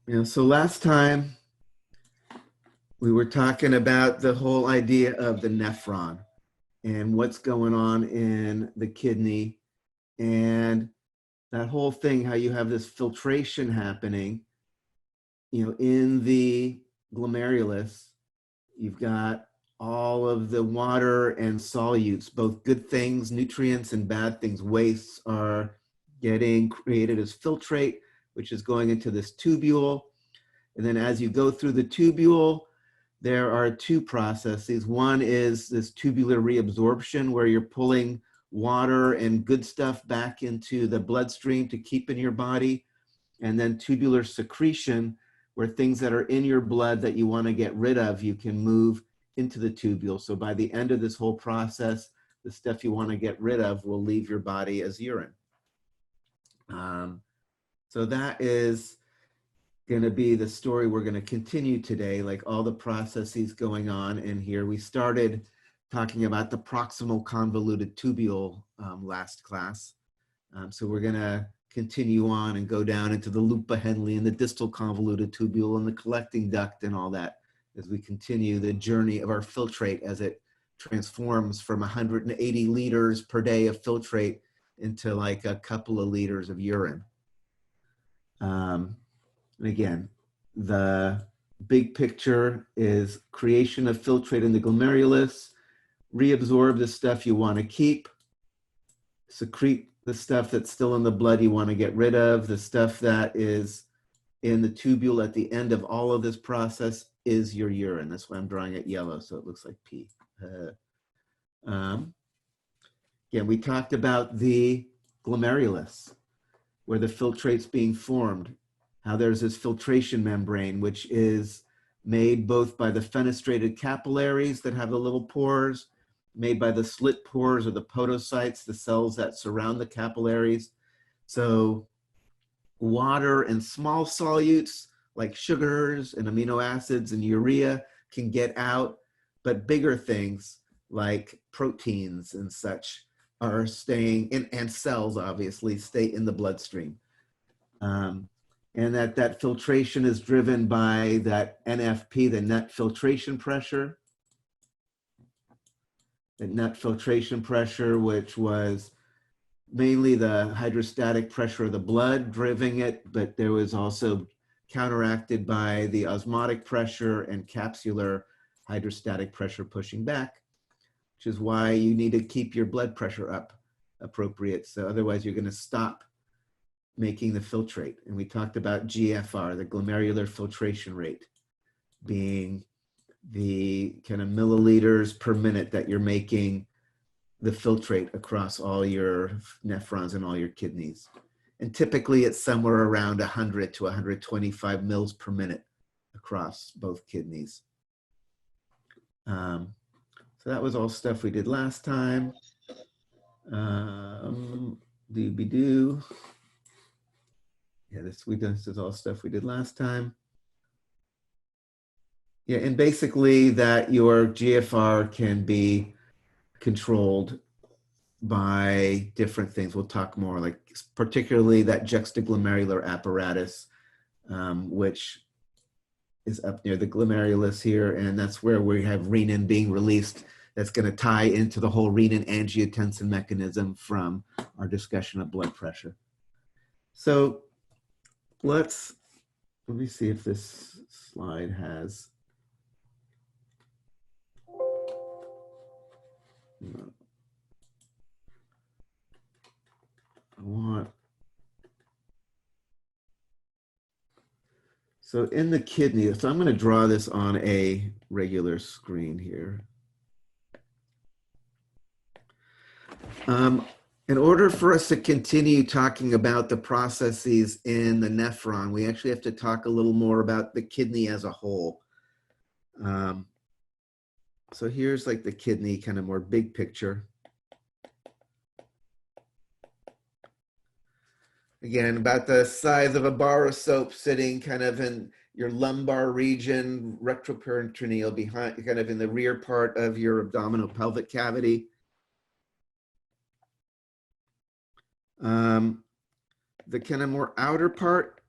So last time we were talking about the whole idea of the nephron and what's going on in the kidney and that whole thing, how you have this filtration happening, in the glomerulus. You've got all of the water and solutes, both good things, nutrients, and bad things, wastes, are getting created as filtrate, which is going into this tubule. And then as you go through the tubule, there are two processes. One is this tubular reabsorption, where you're pulling water and good stuff back into the bloodstream to keep in your body. And then tubular secretion, where things that are in your blood that you want to get rid of, you can move into the tubule. So by the end of this whole process, the stuff you want to get rid of will leave your body as urine. So that is going to be the story we're going to continue today, like all the processes going on in here. We started talking about the proximal convoluted tubule last class. So we're going to continue on and go down into the loop of Henle and the distal convoluted tubule and the collecting duct and all that as we continue the journey of our filtrate as it transforms from 180 liters per day of filtrate into like a couple of liters of urine. And again, the big picture is creation of filtrate in the glomerulus, reabsorb the stuff you want to keep, secrete the stuff that's still in the blood you want to get rid of. The stuff that is in the tubule at the end of all of this process is your urine. That's why I'm drawing it yellow, so it looks like pee. Again, we talked about the glomerulus, where the filtrate's being formed, how there's this filtration membrane, which is made both by the fenestrated capillaries that have the little pores, made by the slit pores or the podocytes, the cells that surround the capillaries. So water and small solutes like sugars and amino acids and urea can get out, but bigger things like proteins and such are staying in, and cells obviously stay in the bloodstream. And that filtration is driven by that NFP, the net filtration pressure. The net filtration pressure, which was mainly the hydrostatic pressure of the blood driving it, but there was also counteracted by the osmotic pressure and capsular hydrostatic pressure pushing back, which is why you need to keep your blood pressure up appropriate. So otherwise you're going to stop making the filtrate. And we talked about GFR, the glomerular filtration rate, being the kind of milliliters per minute that you're making the filtrate across all your nephrons and all your kidneys. And typically it's somewhere around 100 to 125 mils per minute across both kidneys. So that was all stuff we did last time. Doobie-doo. Yeah, this is all stuff we did last time. Yeah, and basically that your GFR can be controlled by different things. We'll talk more, like particularly that juxtaglomerular apparatus, which is up near the glomerulus here, and that's where we have renin being released. That's going to tie into the whole renin-angiotensin mechanism from our discussion of blood pressure. So let me see if this slide has. So in the kidney, so I'm going to draw this on a regular screen here. In order for us to continue talking about the processes in the nephron, we actually have to talk a little more about the kidney as a whole. So here's like the kidney, kind of more big picture. Again, about the size of a bar of soap, sitting kind of in your lumbar region, retroperitoneal, behind, kind of in the rear part of your abdominal pelvic cavity. The kind of more outer part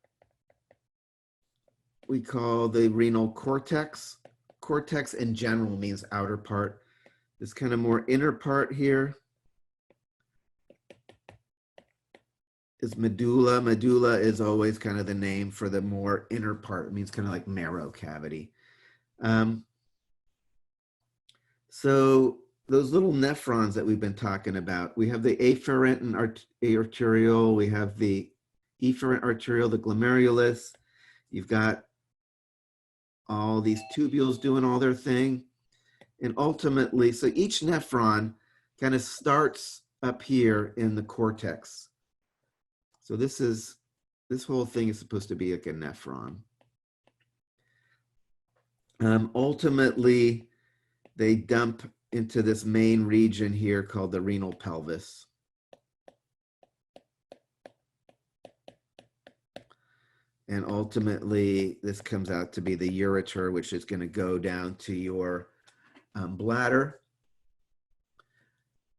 we call the renal cortex. Cortex in general means outer part. This kind of more inner part here is medulla. Medulla is always kind of the name for the more inner part. It means kind of like marrow cavity. So those little nephrons that we've been talking about, we have the afferent arteriole, we have the efferent arteriole, the glomerulus. You've got all these tubules doing all their thing. And ultimately, so each nephron kind of starts up here in the cortex. So this whole thing is supposed to be like a nephron. Ultimately, they dump into this main region here called the renal pelvis. And ultimately, this comes out to be the ureter, which is going to go down to your bladder.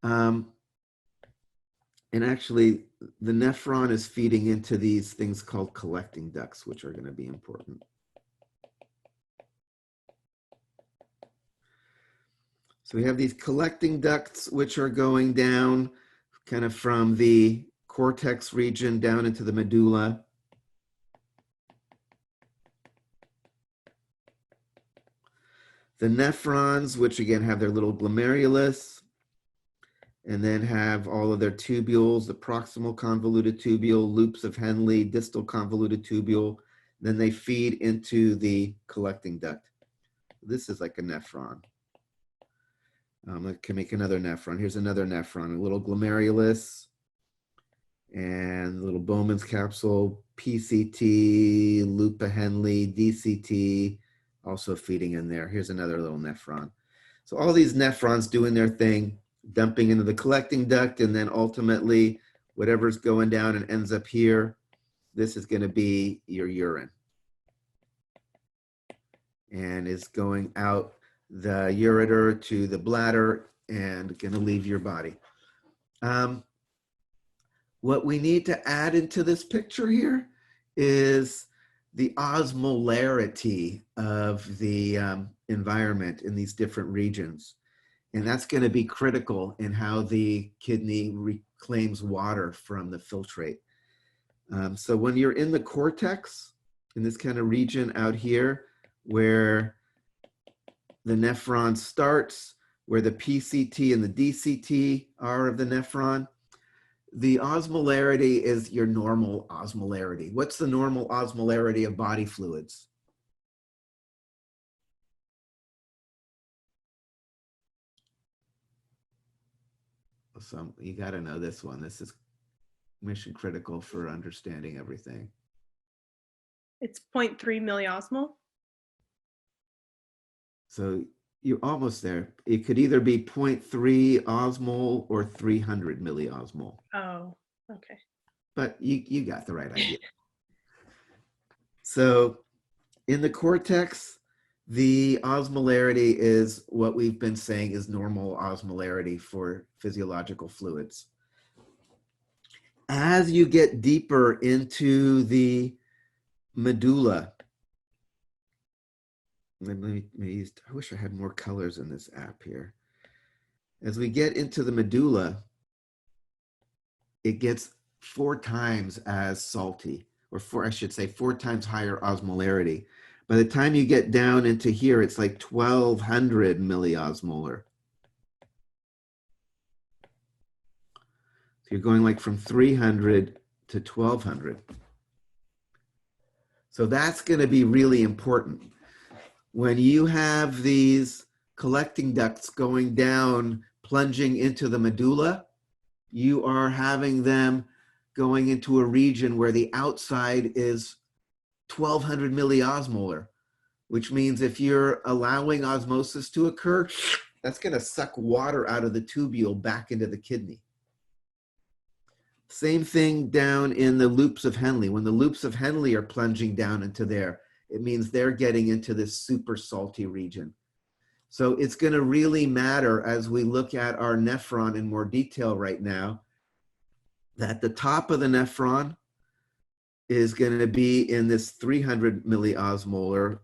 And actually, the nephron is feeding into these things called collecting ducts, which are going to be important. So we have these collecting ducts, which are going down kind of from the cortex region down into the medulla. The nephrons, which again have their little glomerulus, and then have all of their tubules, the proximal convoluted tubule, loops of Henle, distal convoluted tubule. Then they feed into the collecting duct. This is like a nephron. I can make another nephron. Here's another nephron, a little glomerulus and a little Bowman's capsule, PCT, loop of Henle, DCT, also feeding in there. Here's another little nephron. So all these nephrons doing their thing, dumping into the collecting duct, and then ultimately whatever's going down and ends up here, this is going to be your urine. And is going out the ureter to the bladder and going to leave your body. What we need to add into this picture here is the osmolarity of the environment in these different regions. And that's going to be critical in how the kidney reclaims water from the filtrate. So when you're in the cortex, in this kind of region out here, where the nephron starts, where the PCT and the DCT are of the nephron, the osmolarity is your normal osmolarity. What's the normal osmolarity of body fluids? So you got to know this one. This is mission critical for understanding everything. It's 0.3 milliosmol. So you're almost there. It could either be 0.3 osmol or 300 milliosmol. Oh, okay. But you got the right idea. So in the cortex, the osmolarity is what we've been saying is normal osmolarity for physiological fluids. As you get deeper into the medulla, I wish I had more colors in this app here. As we get into the medulla, it gets 4 times as salty, or I should say 4 times higher osmolarity. By the time you get down into here, it's like 1200 milliosmolar. So you're going like from 300 to 1200. So that's going to be really important. When you have these collecting ducts going down, plunging into the medulla, you are having them going into a region where the outside is 1200 milliosmolar, which means if you're allowing osmosis to occur, that's going to suck water out of the tubule back into the kidney. Same thing down in the loops of Henle. When the loops of Henle are plunging down into there, it means they're getting into this super salty region. So it's going to really matter as we look at our nephron in more detail right now, that the top of the nephron is going to be in this 300 milliosmolar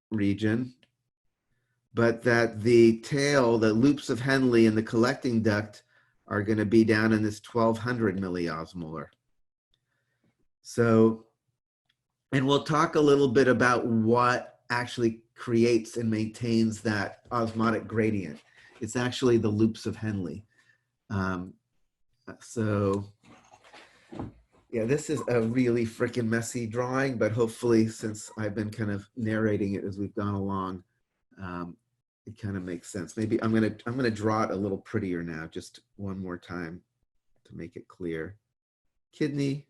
region, but that the tail, the loops of Henle in the collecting duct are going to be down in this 1200 milliosmolar. So, and we'll talk a little bit about what actually creates and maintains that osmotic gradient. It's actually the loops of Henle. So yeah, this is a really freaking messy drawing, but hopefully since I've been kind of narrating it as we've gone along, it kind of makes sense. Maybe I'm gonna draw it a little prettier now, just one more time to make it clear. Kidney,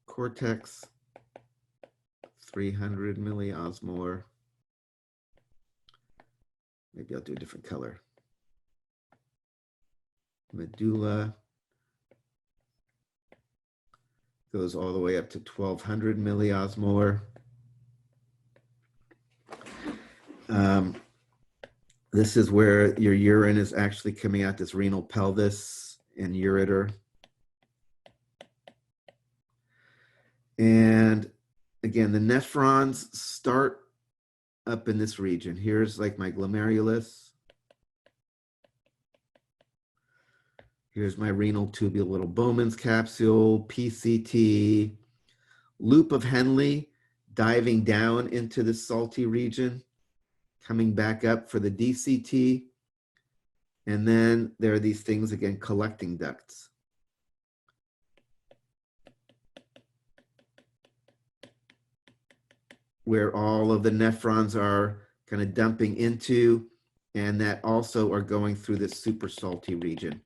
cortex, 300 milliosmolar. Maybe I'll do a different color. Medulla goes all the way up to 1200 milliosmolar. This is where your urine is actually coming out, this renal pelvis and ureter. And again, the nephrons start up in this region. Here's like my glomerulus. Here's my renal tubule, little Bowman's capsule, PCT, loop of Henle diving down into the salty region, coming back up for the DCT. And then there are these things again, collecting ducts. Where all of the nephrons are kind of dumping into, and that also are going through this super salty region.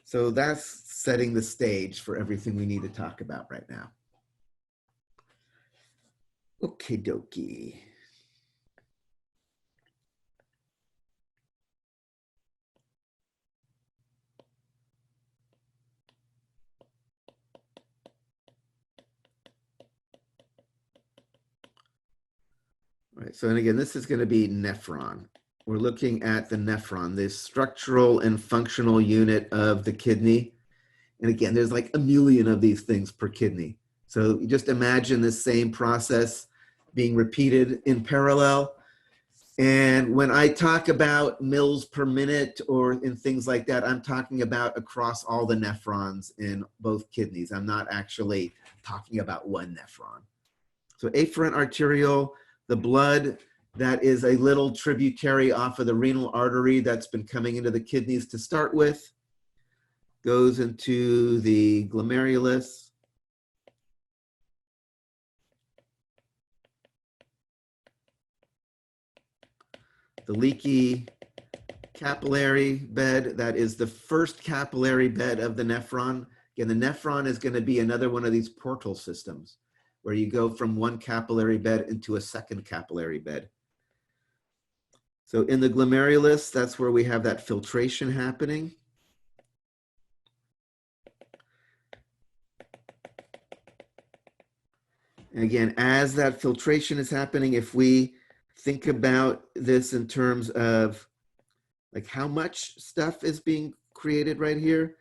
So that's setting the stage for everything we need to talk about right now. Okie dokie. All right, so and again, this is going to be nephron. We're looking at the nephron, the structural and functional unit of the kidney. And again, there's like a million of these things per kidney. So you just imagine the same process being repeated in parallel. And when I talk about mils per minute or in things like that, I'm talking about across all the nephrons in both kidneys. I'm not actually talking about one nephron. So afferent arteriole, the blood that is a little tributary off of the renal artery that's been coming into the kidneys to start with, goes into the glomerulus. The leaky capillary bed, that is the first capillary bed of the nephron. Again, the nephron is going to be another one of these portal systems where you go from one capillary bed into a second capillary bed. So in the glomerulus, that's where we have that filtration happening. And again, as that filtration is happening, if we think about this in terms of like how much stuff is being created right here,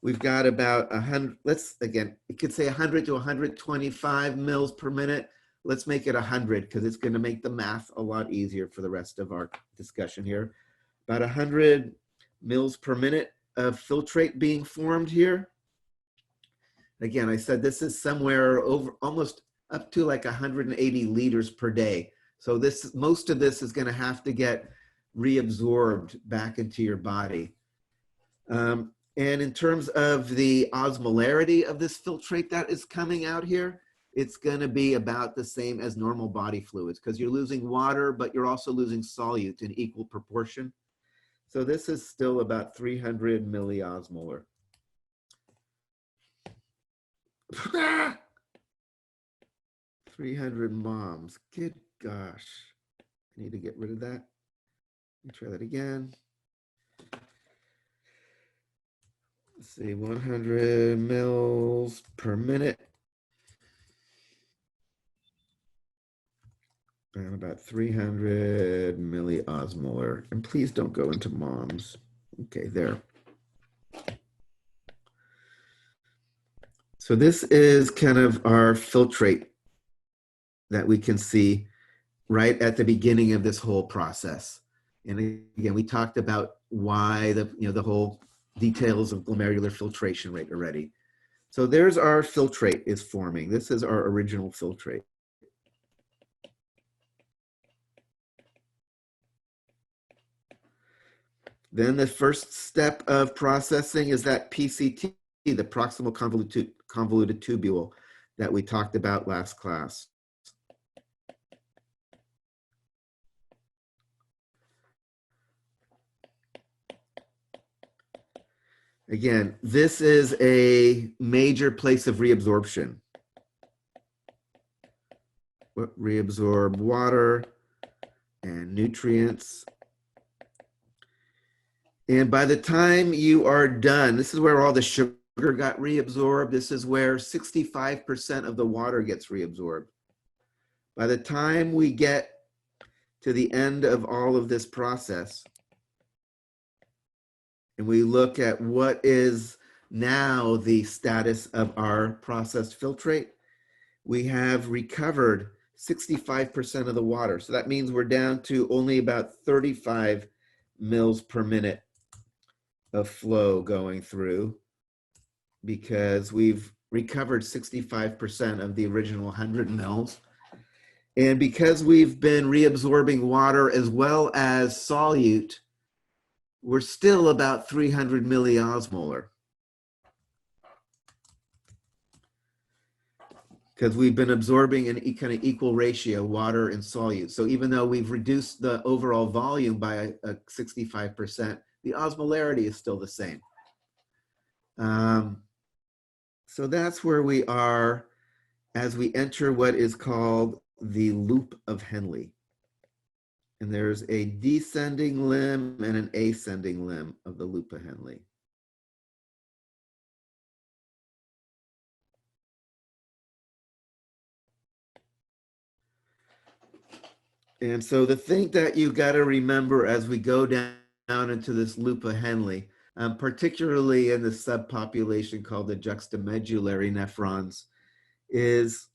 we've got about 100, let's, again, it could say 100 to 125 mils per minute. Let's make it 100 because it's going to make the math a lot easier for the rest of our discussion here. About 100 mils per minute of filtrate being formed here. Again, I said this is somewhere over almost up to like 180 liters per day. So this, most of this is going to have to get reabsorbed back into your body. And in terms of the osmolarity of this filtrate that is coming out here, it's going to be about the same as normal body fluids because you're losing water, but you're also losing solute in equal proportion. So this is still about 300 milliosmolar. 300 moms. Good gosh. I need to get rid of that. Let me try that again. Let's see, 100 mils per minute. And about 300 milliosmolar. And please don't go into moms. Okay, there. So this is kind of our filtrate that we can see right at the beginning of this whole process. And again, we talked about why the whole details of glomerular filtration rate already. So there's our filtrate is forming. This is our original filtrate. Then the first step of processing is that PCT, the proximal convoluted tubule that we talked about last class. Again, this is a major place of reabsorption. Reabsorb water and nutrients. And by the time you are done, this is where all the sugar got reabsorbed. This is where 65% of the water gets reabsorbed. By the time we get to the end of all of this process, and we look at what is now the status of our processed filtrate, we have recovered 65% of the water. So that means we're down to only about 35 mils per minute of flow going through, because we've recovered 65% of the original 100 mils. And because we've been reabsorbing water as well as solute, we're still about 300 milliosmolar, because we've been absorbing in kind of equal ratio water and solute. So even though we've reduced the overall volume by 65%, the osmolarity is still the same. So that's where we are as we enter what is called the loop of Henle. And there's a descending limb and an ascending limb of the loop of Henle. And so the thing that you got to remember as we go down into this loop of Henle, particularly in the subpopulation called the juxtamedullary nephrons, is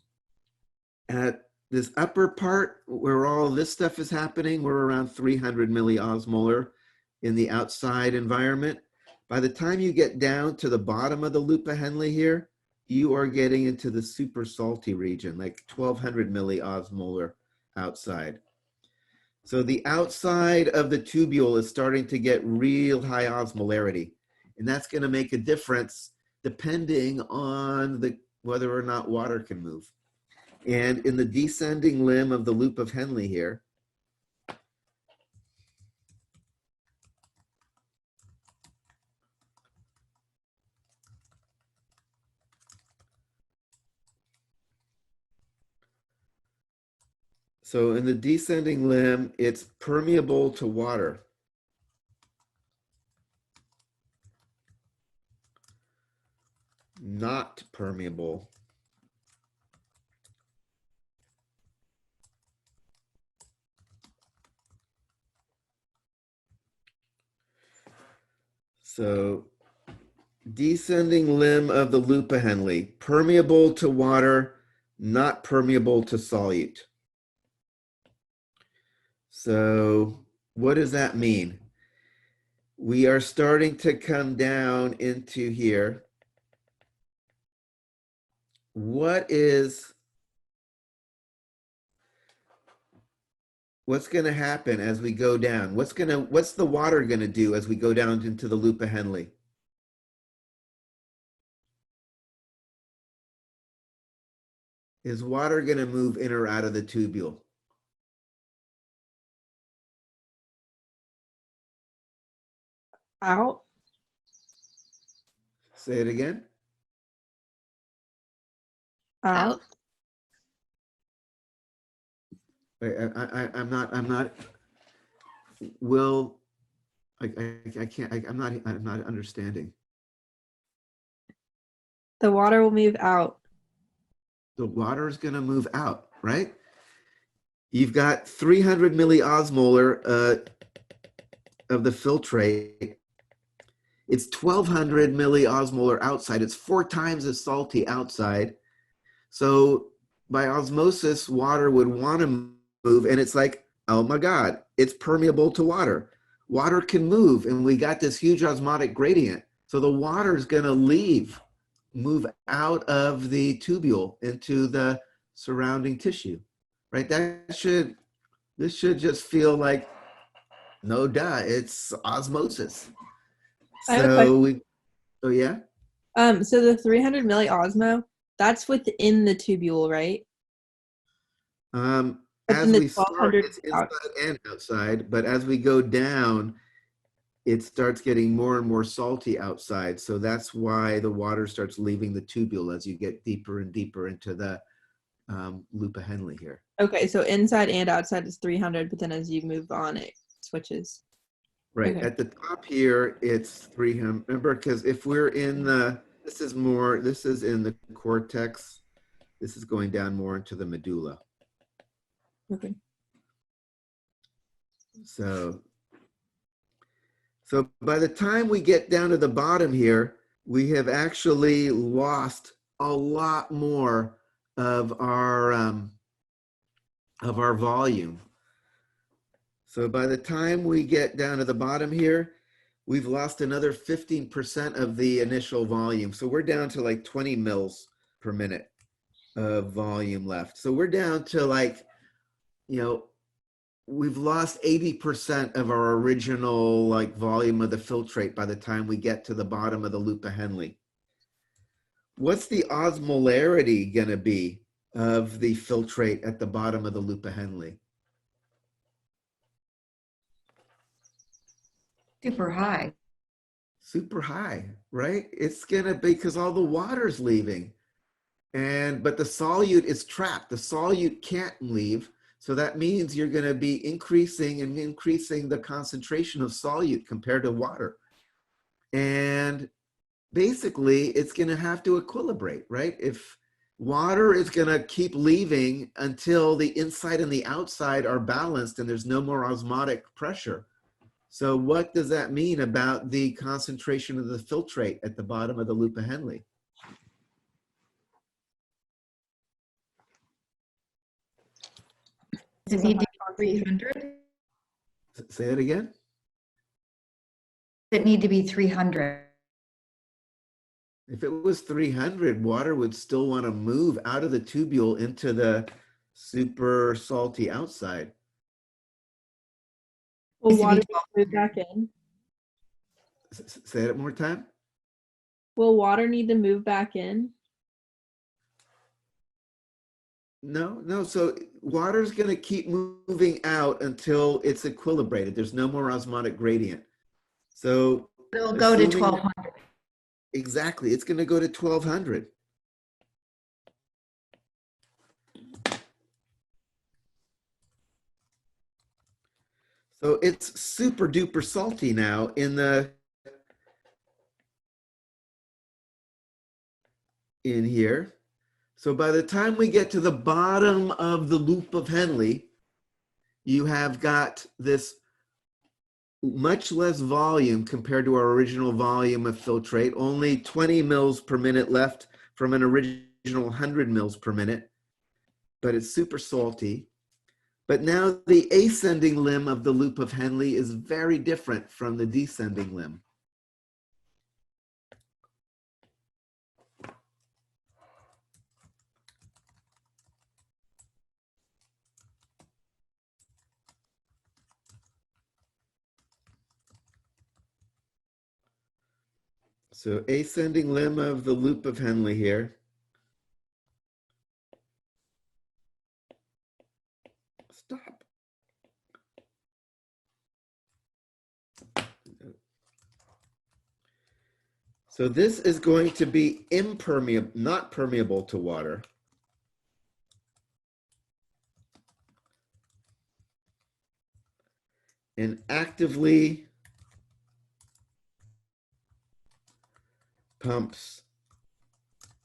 at this upper part where all this stuff is happening, we're around 300 milliosmolar in the outside environment. By the time you get down to the bottom of the loop of Henle here, you are getting into the super salty region, like 1200 milliosmolar outside. So the outside of the tubule is starting to get real high osmolarity. And that's going to make a difference depending on whether or not water can move. And in the descending limb of the loop of Henle here, so in the descending limb, it's permeable to water. Not permeable . So descending limb of the loop of Henle, permeable to water, not permeable to solute. So what does that mean? We are starting to come down into here. What's going to happen as we go down? What's the water going to do as we go down into the loop of Henle? Is water going to move in or out of the tubule? Out. Say it again. Out. Wait, I'm not. Will I can't. I'm not understanding. The water will move out. The water is going to move out, right? You've got 300 milliosmolar of the filtrate, It's 1200 milliosmolar outside. It's 4 times as salty outside. So by osmosis, water would want to move, and it's like, oh my God, it's permeable to water. Water can move, and we got this huge osmotic gradient. So the water is going to move out of the tubule into the surrounding tissue, right? This should just feel like, no duh, it's osmosis. I have a question. Oh yeah? So the 300 milliosmo, that's within the tubule, right? But As then the we start, 1200 it's out. inside and outside, but as we go down, it starts getting more and more salty outside. So that's why the water starts leaving the tubule as you get deeper and deeper into the loop of Henle here. Okay, so inside and outside is 300, but then as you move on, it switches. Right. Okay. At the top here, it's 300. Remember, because if we're in this is in the cortex. This is going down more into the medulla. Okay. So by the time we get down to the bottom here, we have actually lost a lot more of our volume. So by the time we get down to the bottom here, we've lost another 15% of the initial volume. So we're down to like 20 mils per minute of volume left. So we're down to like, we've lost 80% of our original like volume of the filtrate by the time we get to the bottom of the loop of Henle. What's the osmolarity going to be of the filtrate at the bottom of the loop of Henle? Super high. Super high, right? It's going to be because all the water's leaving. But the solute is trapped. The solute can't leave. So that means you're going to be increasing the concentration of solute compared to water. And basically, it's going to have to equilibrate, right? If water is going to keep leaving until the inside and the outside are balanced and there's no more osmotic pressure. So what does that mean about the concentration of the filtrate at the bottom of the loop of Henle? Does it need to be 300? Say that again? Does it need to be 300? If it was 300, water would still want to move out of the tubule into the super salty outside. Will Needs to be water 1200. move back in? Say it one more time. Will water need to move back in? No. So water's going to keep moving out until it's equilibrated. There's no more osmotic gradient. So It'll go to assuming- 1200. Exactly. It's going to go to 1200. So it's super duper salty now in here. So by the time we get to the bottom of the loop of Henle, you have got this much less volume compared to our original volume of filtrate, only 20 mils per minute left from an original 100 mils per minute, but it's super salty. But now the ascending limb of the loop of Henle is very different from the descending limb. So ascending limb of the loop of Henle here. Stop. So this is going to be impermeable, not permeable to water. And actively pumps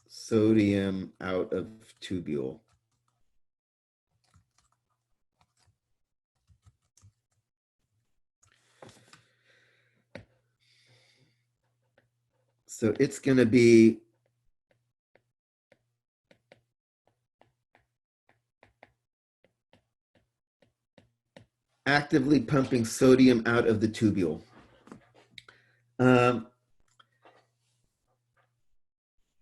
sodium out of tubule. So it's going to be actively pumping sodium out of the tubule.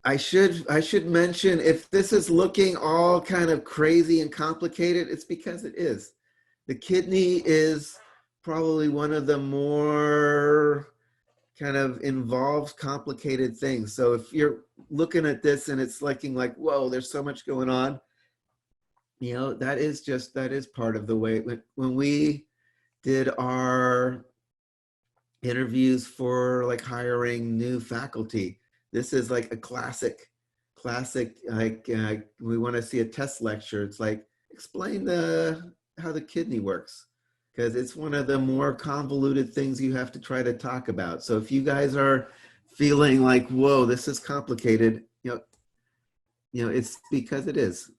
I should mention, if this is looking all kind of crazy and complicated, it's because it is. The kidney is probably one of the more kind of involved, complicated things. So if you're looking at this and it's looking like, whoa, there's so much going on, you know, that is part of the way. When we did our interviews for like hiring new faculty, this is like a classic, like we want to see a test lecture. It's like, explain how the kidney works, because it's one of the more convoluted things you have to try to talk about. So if you guys are feeling like, whoa, this is complicated, you know, it's because it is.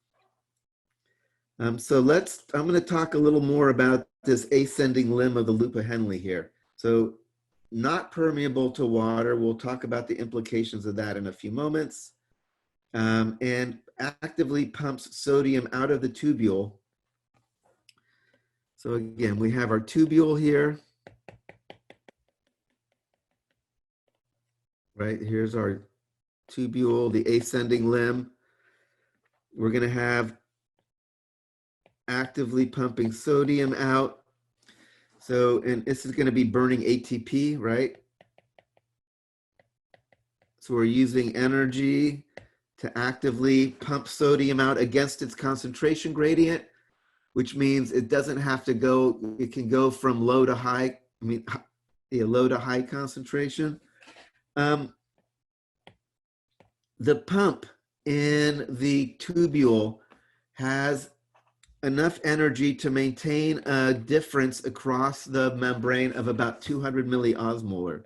So I'm going to talk a little more about this ascending limb of the loop of Henle here. So not permeable to water. We'll talk about the implications of that in a few moments. And actively pumps sodium out of the tubule. So again, we have our tubule here. Right, here's our tubule, the ascending limb. We're going to have actively pumping sodium out. So, and this is going to be burning ATP, right? So we're using energy to actively pump sodium out against its concentration gradient, which means it doesn't have to go, it can go from low to high, low to high concentration. The pump in the tubule has enough energy to maintain a difference across the membrane of about 200 milliosmolar.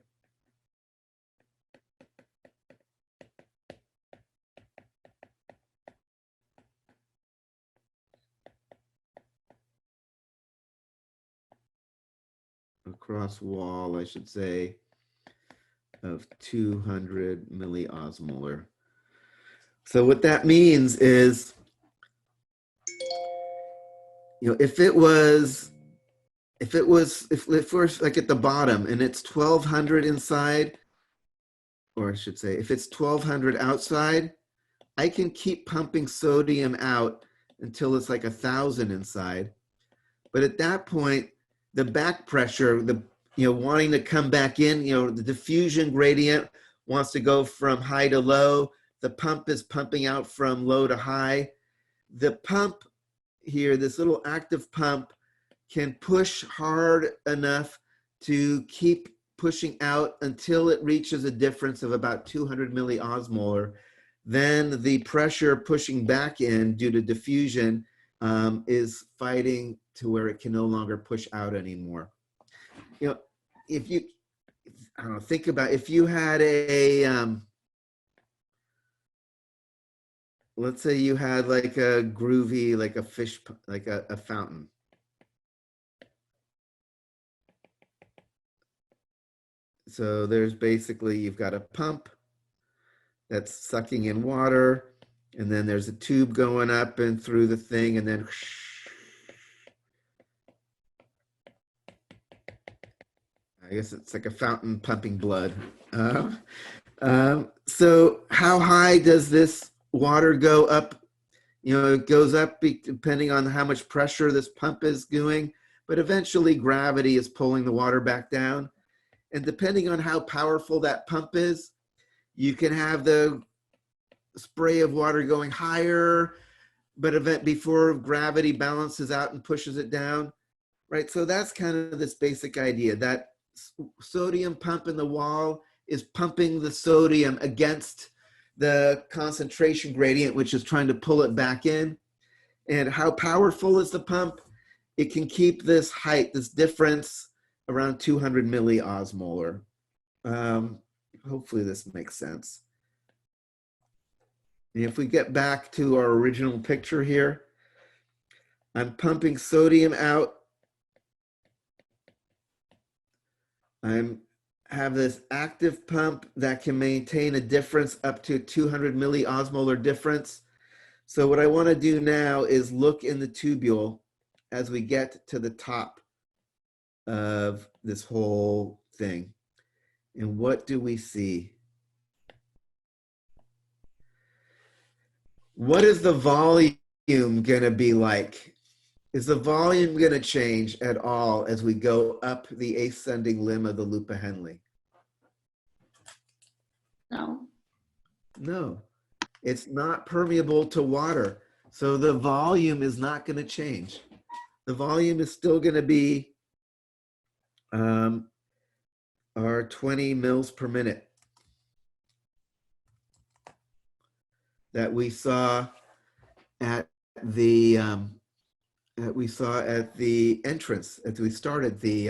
Across wall, I should say, of 200 milliosmolar. So what that means is, you know, if we're like at the bottom and it's 1200 inside, or I should say, if it's 1200 outside, I can keep pumping sodium out until it's like 1000 inside. But at that point, the back pressure, wanting to come back in, the diffusion gradient wants to go from high to low. The pump is pumping out from low to high. The pump here, this little active pump, can push hard enough to keep pushing out until it reaches a difference of about 200 milliosmolar. Then the pressure pushing back in due to diffusion is fighting to where it can no longer push out anymore. If you, I don't know, think about if you had let's say you had like a groovy, like a fish, like a fountain. So there's basically, you've got a pump that's sucking in water, and then there's a tube going up and through the thing, and then I guess it's like a fountain pumping blood. So how high does this water go up? It goes up depending on how much pressure this pump is doing, but eventually gravity is pulling the water back down. And depending on how powerful that pump is, you can have the spray of water going higher, but before gravity balances out and pushes it down, right? So that's kind of this basic idea that sodium pump in the wall is pumping the sodium against the concentration gradient, which is trying to pull it back in. And how powerful is the pump? It can keep this height, this difference, around 200 milliosmolar. Hopefully this makes sense. And if we get back to our original picture here, I'm pumping sodium out. I'm have this active pump that can maintain a difference up to 200 milliosmolar difference. So what I want to do now is look in the tubule as we get to the top of this whole thing. And what do we see? What is the volume going to be like? Is the volume going to change at all as we go up the ascending limb of the loop of Henle? No. No, it's not permeable to water. So the volume is not going to change. The volume is still going to be our 20 mils per minute that we saw at the entrance as we started the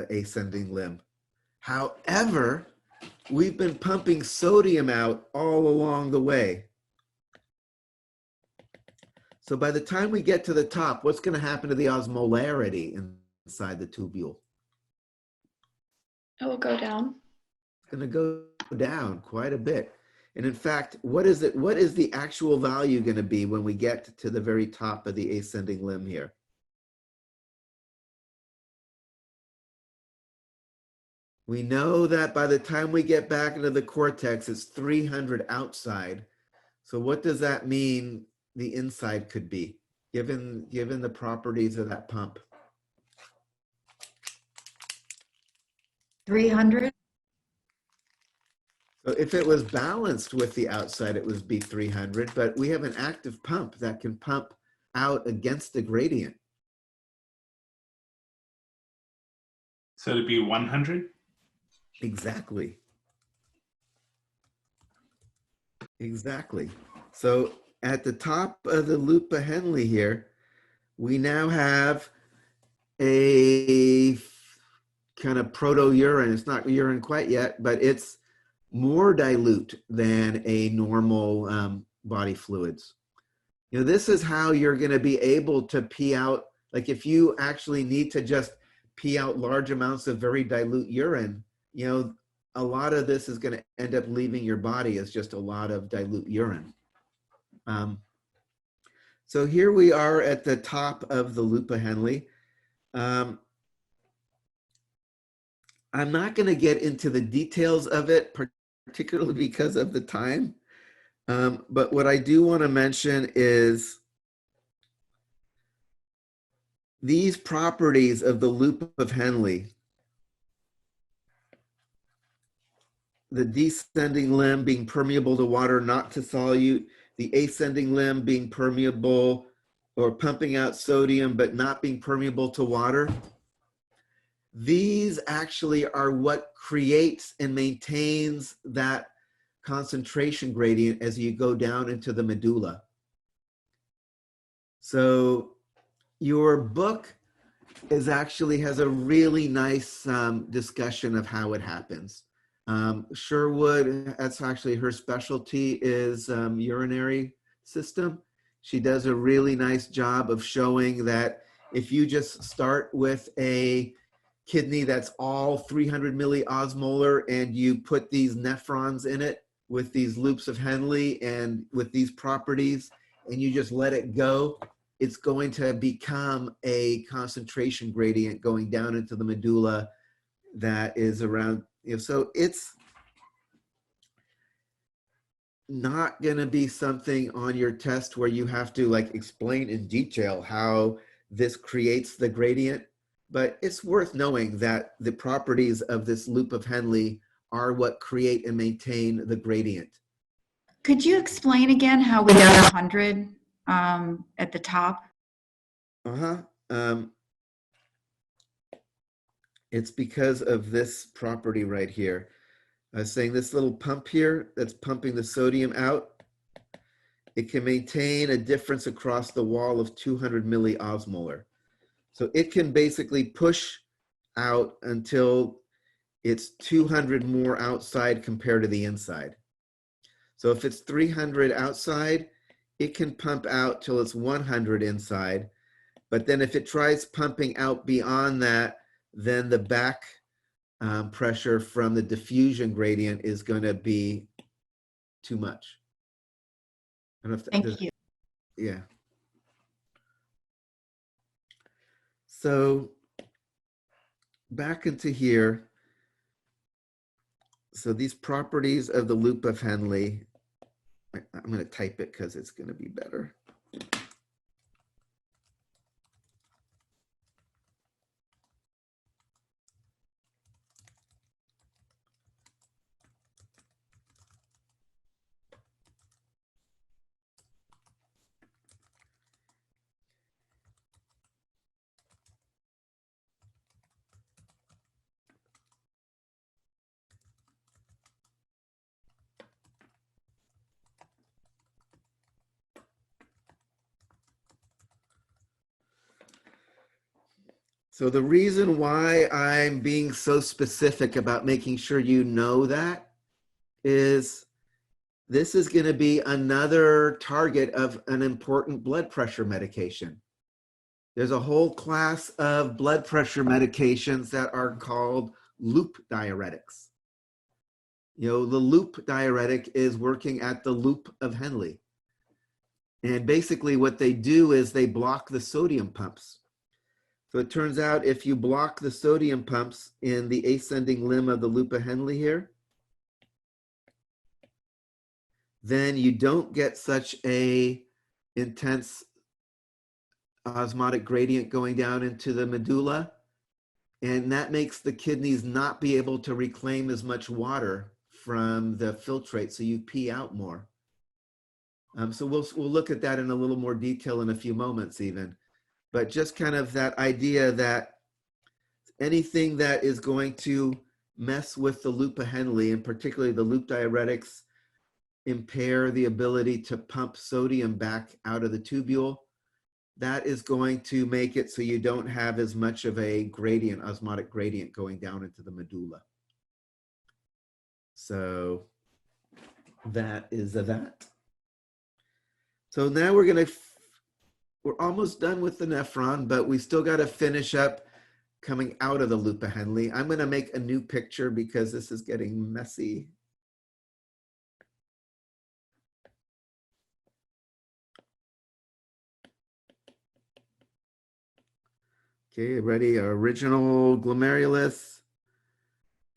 ascending limb. However, we've been pumping sodium out all along the way. So by the time we get to the top, what's going to happen to the osmolarity inside the tubule? It will go down. It's going to go down quite a bit. And in fact, what is the actual value going to be when we get to the very top of the ascending limb here? We know that by the time we get back into the cortex, it's 300 outside. So what does that mean the inside could be, given the properties of that pump? 300? So if it was balanced with the outside, it would be 300, but we have an active pump that can pump out against the gradient. So it'd be 100? Exactly. Exactly. So at the top of the loop of Henle here, we now have a kind of proto-urine. It's not urine quite yet, but it's more dilute than a normal body fluids. You know, this is how you're going to be able to pee out. Like if you actually need to just pee out large amounts of very dilute urine, you know, a lot of this is going to end up leaving your body as just a lot of dilute urine. So here we are at the top of the loop of Henle. I'm not going to get into the details of it, particularly because of the time. But what I do want to mention is these properties of the loop of Henle. The descending limb being permeable to water, not to solute. The ascending limb being permeable or pumping out sodium, but not being permeable to water. These actually are what creates and maintains that concentration gradient as you go down into the medulla. So your book has a really nice discussion of how it happens. Sherwood, that's actually her specialty, is urinary system. She does a really nice job of showing that if you just start with a kidney that's all 300 milliosmolar and you put these nephrons in it with these loops of Henle and with these properties and you just let it go, it's going to become a concentration gradient going down into the medulla that is around. So it's not going to be something on your test where you have to like explain in detail how this creates the gradient, but it's worth knowing that the properties of this loop of Henle are what create and maintain the gradient. Could you explain again how we got 100 at the top? It's because of this property right here. I was saying this little pump here that's pumping the sodium out, it can maintain a difference across the wall of 200 milliosmolar. So it can basically push out until it's 200 more outside compared to the inside. So if it's 300 outside, it can pump out till it's 100 inside. But then if it tries pumping out beyond that, then the back pressure from the diffusion gradient is going to be too much. I don't know if Thank you. yeah. So back into here. So these properties of the loop of Henle, I'm going to type it because it's going to be better. So the reason why I'm being so specific about making sure you know that is this is going to be another target of an important blood pressure medication. There's a whole class of blood pressure medications that are called loop diuretics. You know, the loop diuretic is working at the loop of Henle. And basically what they do is they block the sodium pumps. So it turns out if you block the sodium pumps in the ascending limb of the loop of Henle here, then you don't get such a intense osmotic gradient going down into the medulla. And that makes the kidneys not be able to reclaim as much water from the filtrate, so you pee out more. So we'll look at that in a little more detail in a few moments even. But just kind of that idea that anything that is going to mess with the loop of Henle, and particularly the loop diuretics, impair the ability to pump sodium back out of the tubule, that is going to make it so you don't have as much of a gradient, osmotic gradient going down into the medulla. So that is that. So now we're almost done with the nephron, but we still got to finish up coming out of the loop of Henle. I'm going to make a new picture because this is getting messy. Okay, ready? Our original glomerulus,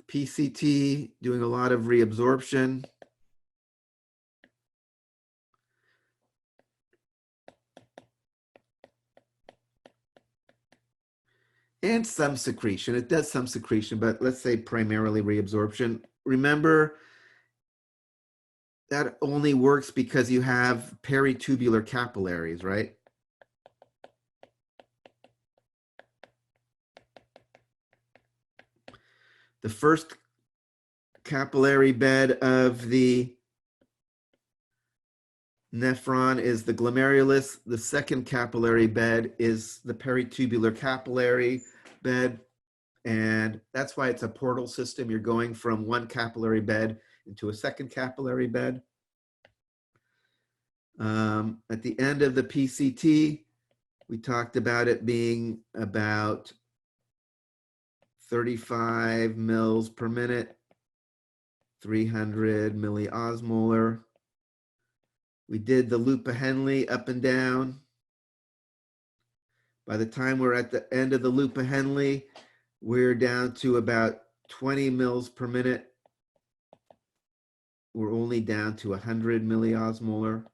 PCT, doing a lot of reabsorption. And some secretion. It does some secretion, but let's say primarily reabsorption. Remember, that only works because you have peritubular capillaries, right? The first capillary bed of the nephron is the glomerulus. The second capillary bed is the peritubular capillary bed. And that's why it's a portal system. You're going from one capillary bed into a second capillary bed. At the end of the PCT, we talked about it being about 35 mils per minute, 300 milliosmolar. We did the loop of Henle up and down. By the time we're at the end of the loop of Henle, we're down to about 20 mils per minute. We're only down to 100 milliosmolar.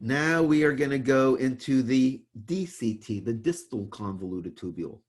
Now we are going to go into the DCT, the distal convoluted tubule.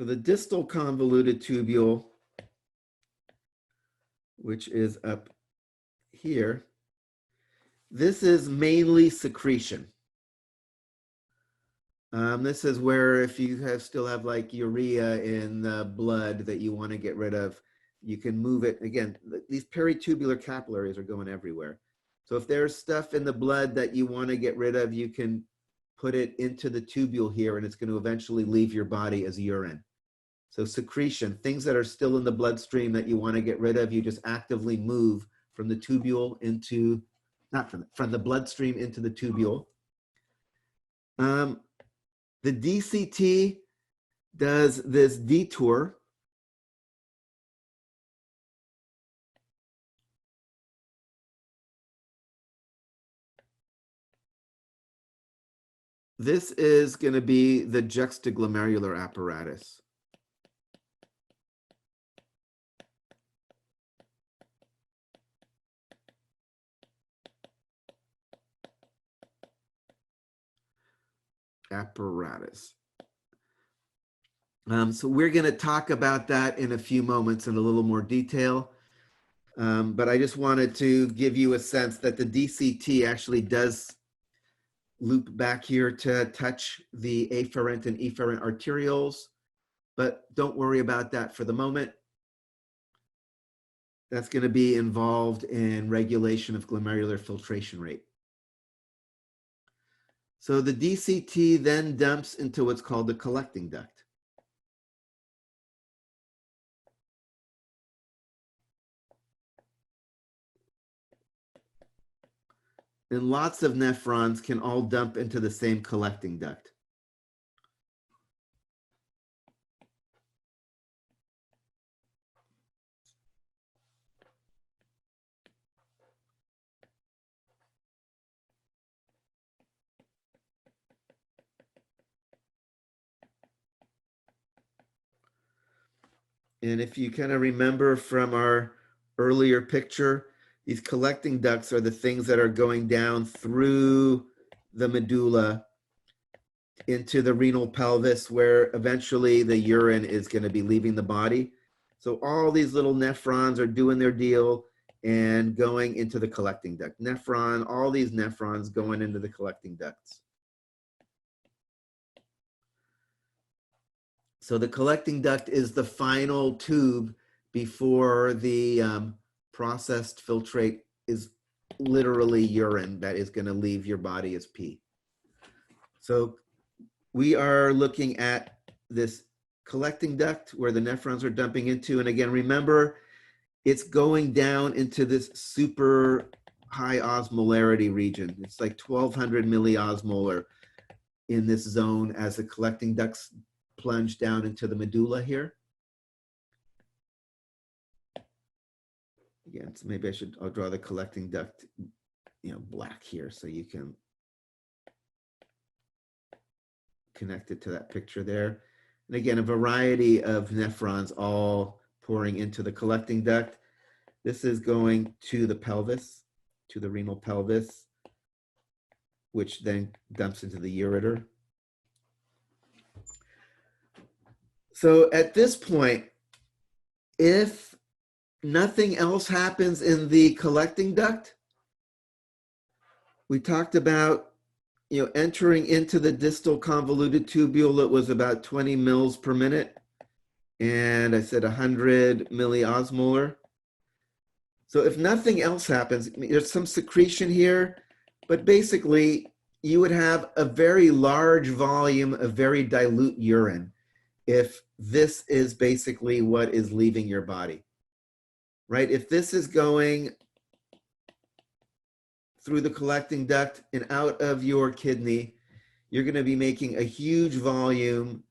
So the distal convoluted tubule, which is up here, this is mainly secretion. This is where if you still have like urea in the blood that you want to get rid of, you can move it. Again, these peritubular capillaries are going everywhere. So if there's stuff in the blood that you want to get rid of, you can put it into the tubule here, and it's going to eventually leave your body as urine. So secretion, things that are still in the bloodstream that you want to get rid of, you just actively move from the tubule into, not from the bloodstream into the tubule. The DCT does this detour. This is going to be the juxtaglomerular apparatus. So we're going to talk about that in a few moments in a little more detail. But I just wanted to give you a sense that the DCT actually does loop back here to touch the afferent and efferent arterioles, but don't worry about that for the moment. That's going to be involved in regulation of glomerular filtration rate. So the DCT then dumps into what's called the collecting duct. And lots of nephrons can all dump into the same collecting duct. And if you kind of remember from our earlier picture, these collecting ducts are the things that are going down through the medulla into the renal pelvis, where eventually the urine is going to be leaving the body. So all these little nephrons are doing their deal and going into the collecting duct. All these nephrons going into the collecting ducts. So the collecting duct is the final tube before the processed filtrate is literally urine that is going to leave your body as pee. So we are looking at this collecting duct where the nephrons are dumping into. And again, remember, it's going down into this super high osmolarity region. It's like 1200 milliosmolar in this zone as the collecting ducts plunge down into the medulla here. Again, so maybe I'll draw the collecting duct, black here so you can connect it to that picture there. And again, a variety of nephrons all pouring into the collecting duct. This is going to the pelvis, to the renal pelvis, which then dumps into the ureter. So at this point, if nothing else happens in the collecting duct, we talked about entering into the distal convoluted tubule. It was about 20 mils per minute. And I said 100 milliosmolar. So if nothing else happens, there's some secretion here, but basically you would have a very large volume of very dilute urine if this is basically what is leaving your body, right? If this is going through the collecting duct and out of your kidney, you're going to be making a huge volume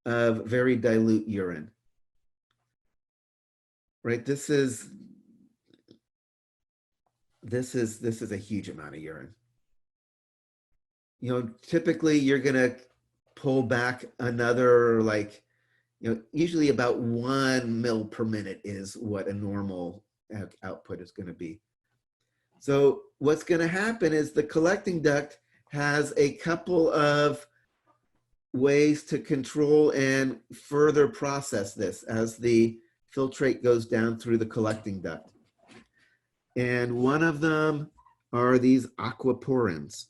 of very dilute urine, right? This is a huge amount of urine. Typically you're going to pull back another, usually about 1 mil per minute is what a normal output is going to be. So what's going to happen is the collecting duct has a couple of ways to control and further process this as the filtrate goes down through the collecting duct. And one of them are these aquaporins.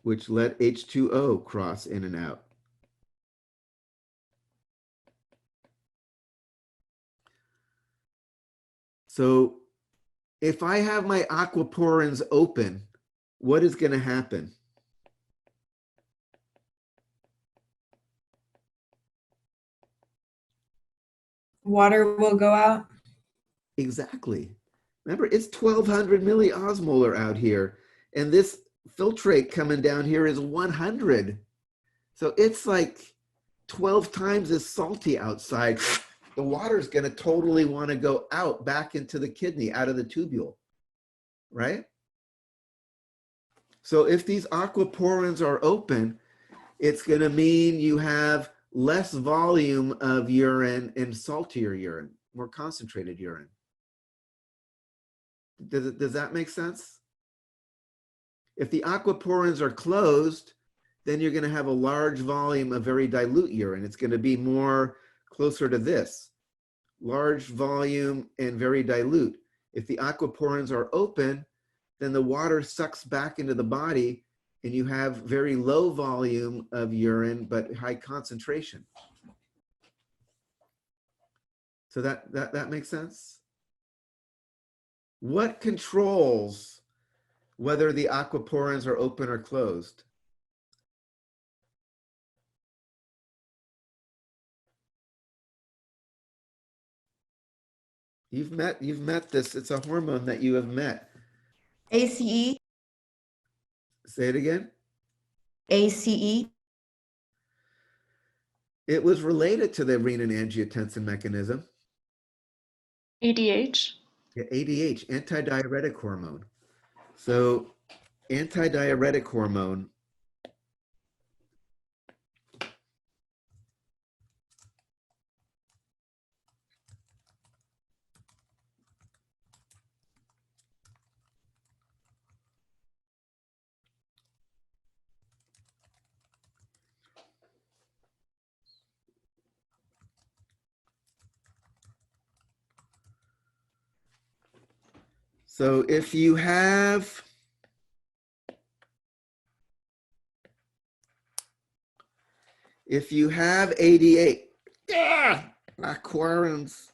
Which let H2O cross in and out. So if I have my aquaporins open, what is going to happen? Water will go out. Exactly. Remember, it's 1200 milliosmolar out here, and this filtrate coming down here is 100. So it's like 12 times as salty outside. The water is going to totally want to go out back into the kidney, out of the tubule, right? So if these aquaporins are open, it's going to mean you have less volume of urine and saltier urine, more concentrated urine. Does that make sense? If the aquaporins are closed, then you're going to have a large volume of very dilute urine. It's going to be more closer to this, large volume and very dilute. If the aquaporins are open, then the water sucks back into the body and you have very low volume of urine, but high concentration. So that makes sense? What controls whether the aquaporins are open or closed? You've met this. It's a hormone that you have met. ACE? Say it again. ACE? It was related to the renin-angiotensin mechanism. ADH. Yeah, ADH, antidiuretic hormone. So antidiuretic hormone So if you have ADH, aquarins,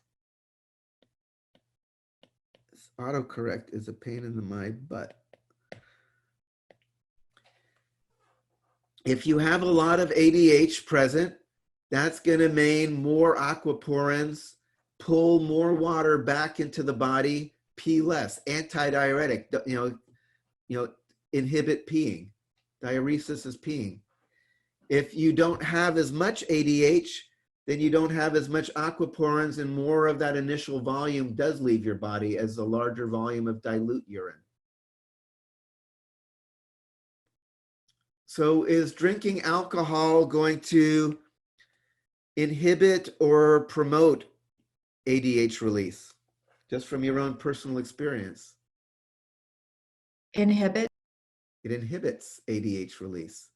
autocorrect is a pain in my butt. If you have a lot of ADH present, that's going to mean more aquaporins, pull more water back into the body, pee less, antidiuretic, inhibit peeing. Diuresis is peeing. If you don't have as much ADH, then you don't have as much aquaporins and more of that initial volume does leave your body as a larger volume of dilute urine. So is drinking alcohol going to inhibit or promote ADH release? Just from your own personal experience. Inhibit? It inhibits ADH release.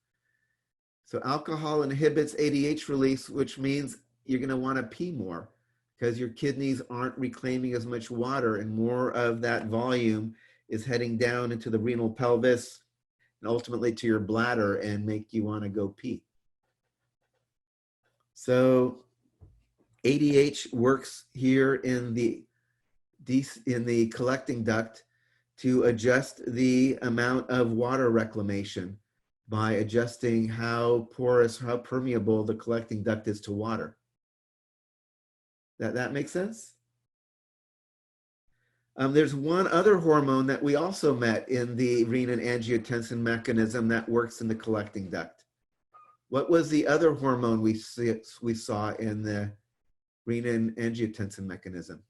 So alcohol inhibits ADH release, which means you're going to want to pee more because your kidneys aren't reclaiming as much water and more of that volume is heading down into the renal pelvis and ultimately to your bladder and make you want to go pee. So ADH works here in the collecting duct to adjust the amount of water reclamation by adjusting how porous, how permeable the collecting duct is to water. That makes sense? There's one other hormone that we also met in the renin-angiotensin mechanism that works in the collecting duct. What was the other hormone we saw in the renin-angiotensin mechanism?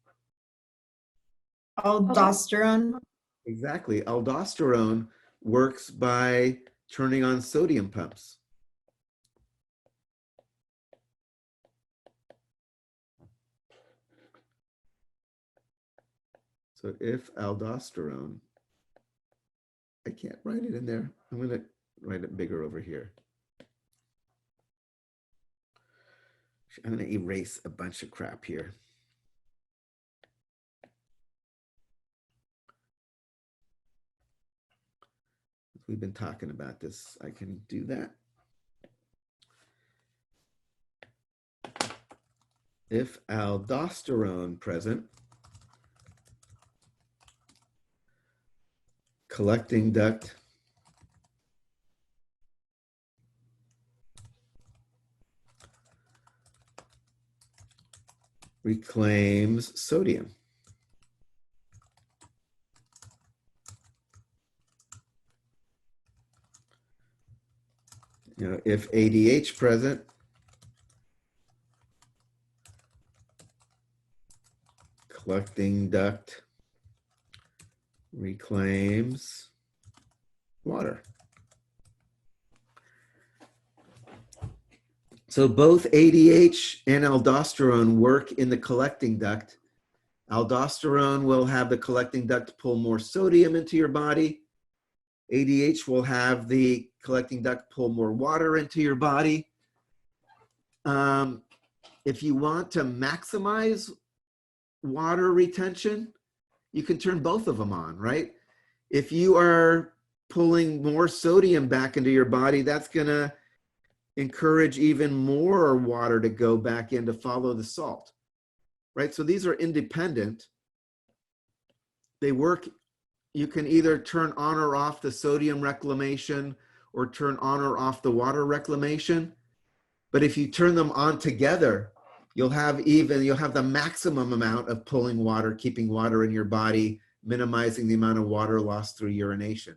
Aldosterone. Exactly. Aldosterone works by turning on sodium pumps. So if aldosterone, I can't write it in there. I'm going to write it bigger over here. I'm going to erase a bunch of crap here. We've been talking about this. I can do that. If aldosterone present, collecting duct reclaims sodium. You know, if ADH present, collecting duct reclaims water. So both ADH and aldosterone work in the collecting duct. Aldosterone will have the collecting duct pull more sodium into your body. ADH will have the collecting duct pull more water into your body. If you want to maximize water retention, you can turn both of them on, right? If you are pulling more sodium back into your body, that's going to encourage even more water to go back in to follow the salt, right? So these are independent. They work. You can either turn on or off the sodium reclamation or turn on or off the water reclamation. But if you turn them on together, you'll have the maximum amount of pulling water, keeping water in your body, minimizing the amount of water lost through urination.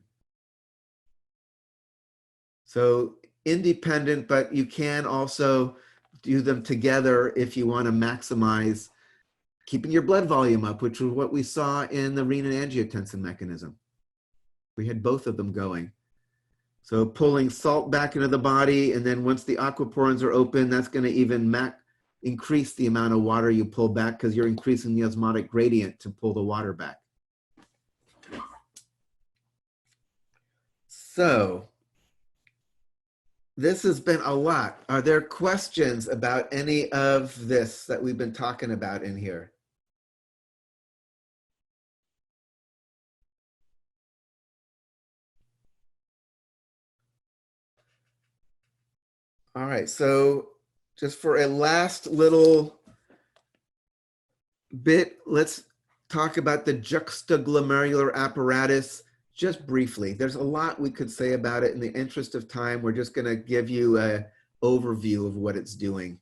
So independent, but you can also do them together if you want to maximize keeping your blood volume up, which was what we saw in the renin-angiotensin mechanism. We had both of them going. So pulling salt back into the body, and then once the aquaporins are open, that's going to even increase the amount of water you pull back because you're increasing the osmotic gradient to pull the water back. So this has been a lot. Are there questions about any of this that we've been talking about in here? All right, so just for a last little bit, let's talk about the juxtaglomerular apparatus just briefly. There's a lot we could say about it. In the interest of time, we're just going to give you an overview of what it's doing.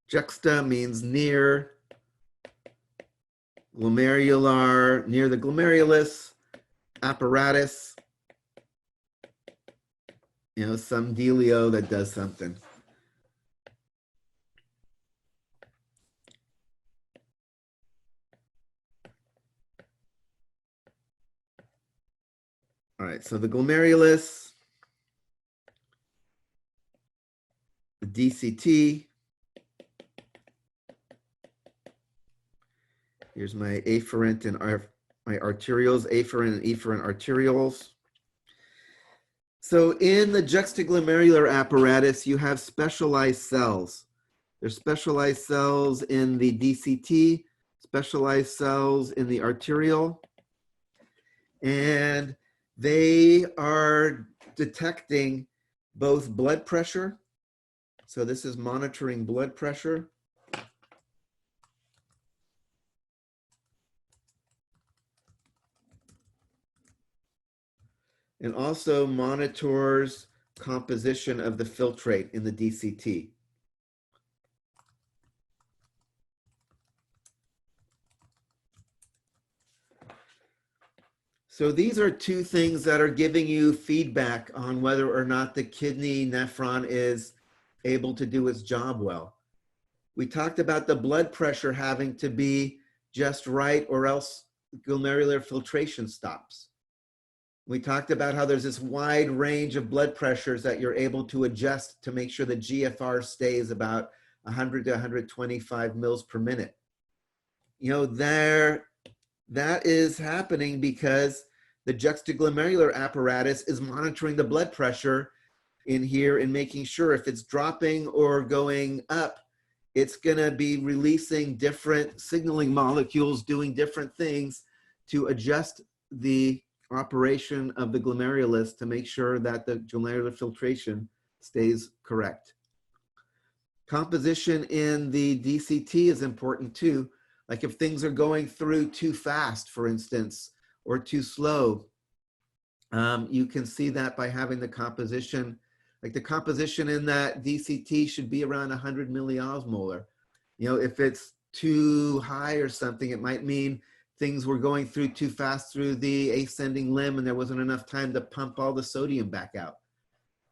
Juxta means near, glomerular, near the glomerulus, apparatus, you know, some dealio that does something. All right, so the glomerulus, the DCT. Here's my afferent and my arterioles, afferent and efferent arterioles. So in the juxtaglomerular apparatus, you have specialized cells. There's specialized cells in the DCT, specialized cells in the arteriole, and they are detecting both blood pressure. So this is monitoring blood pressure. And also monitors composition of the filtrate in the DCT. So these are two things that are giving you feedback on whether or not the kidney nephron is able to do its job well. We talked about the blood pressure having to be just right or else glomerular filtration stops. We talked about how there's this wide range of blood pressures that you're able to adjust to make sure the GFR stays about 100 to 125 mils per minute. You know, that is happening because the juxtaglomerular apparatus is monitoring the blood pressure in here and making sure if it's dropping or going up, it's going to be releasing different signaling molecules doing different things to adjust the operation of the glomerulus to make sure that the glomerular filtration stays correct. Composition in the DCT is important too. Like if things are going through too fast, for instance, or too slow, you can see that by having the composition. Like the composition in that DCT should be around 100 milliosmolar. You know, if it's too high or something, it might mean things were going through too fast through the ascending limb and there wasn't enough time to pump all the sodium back out.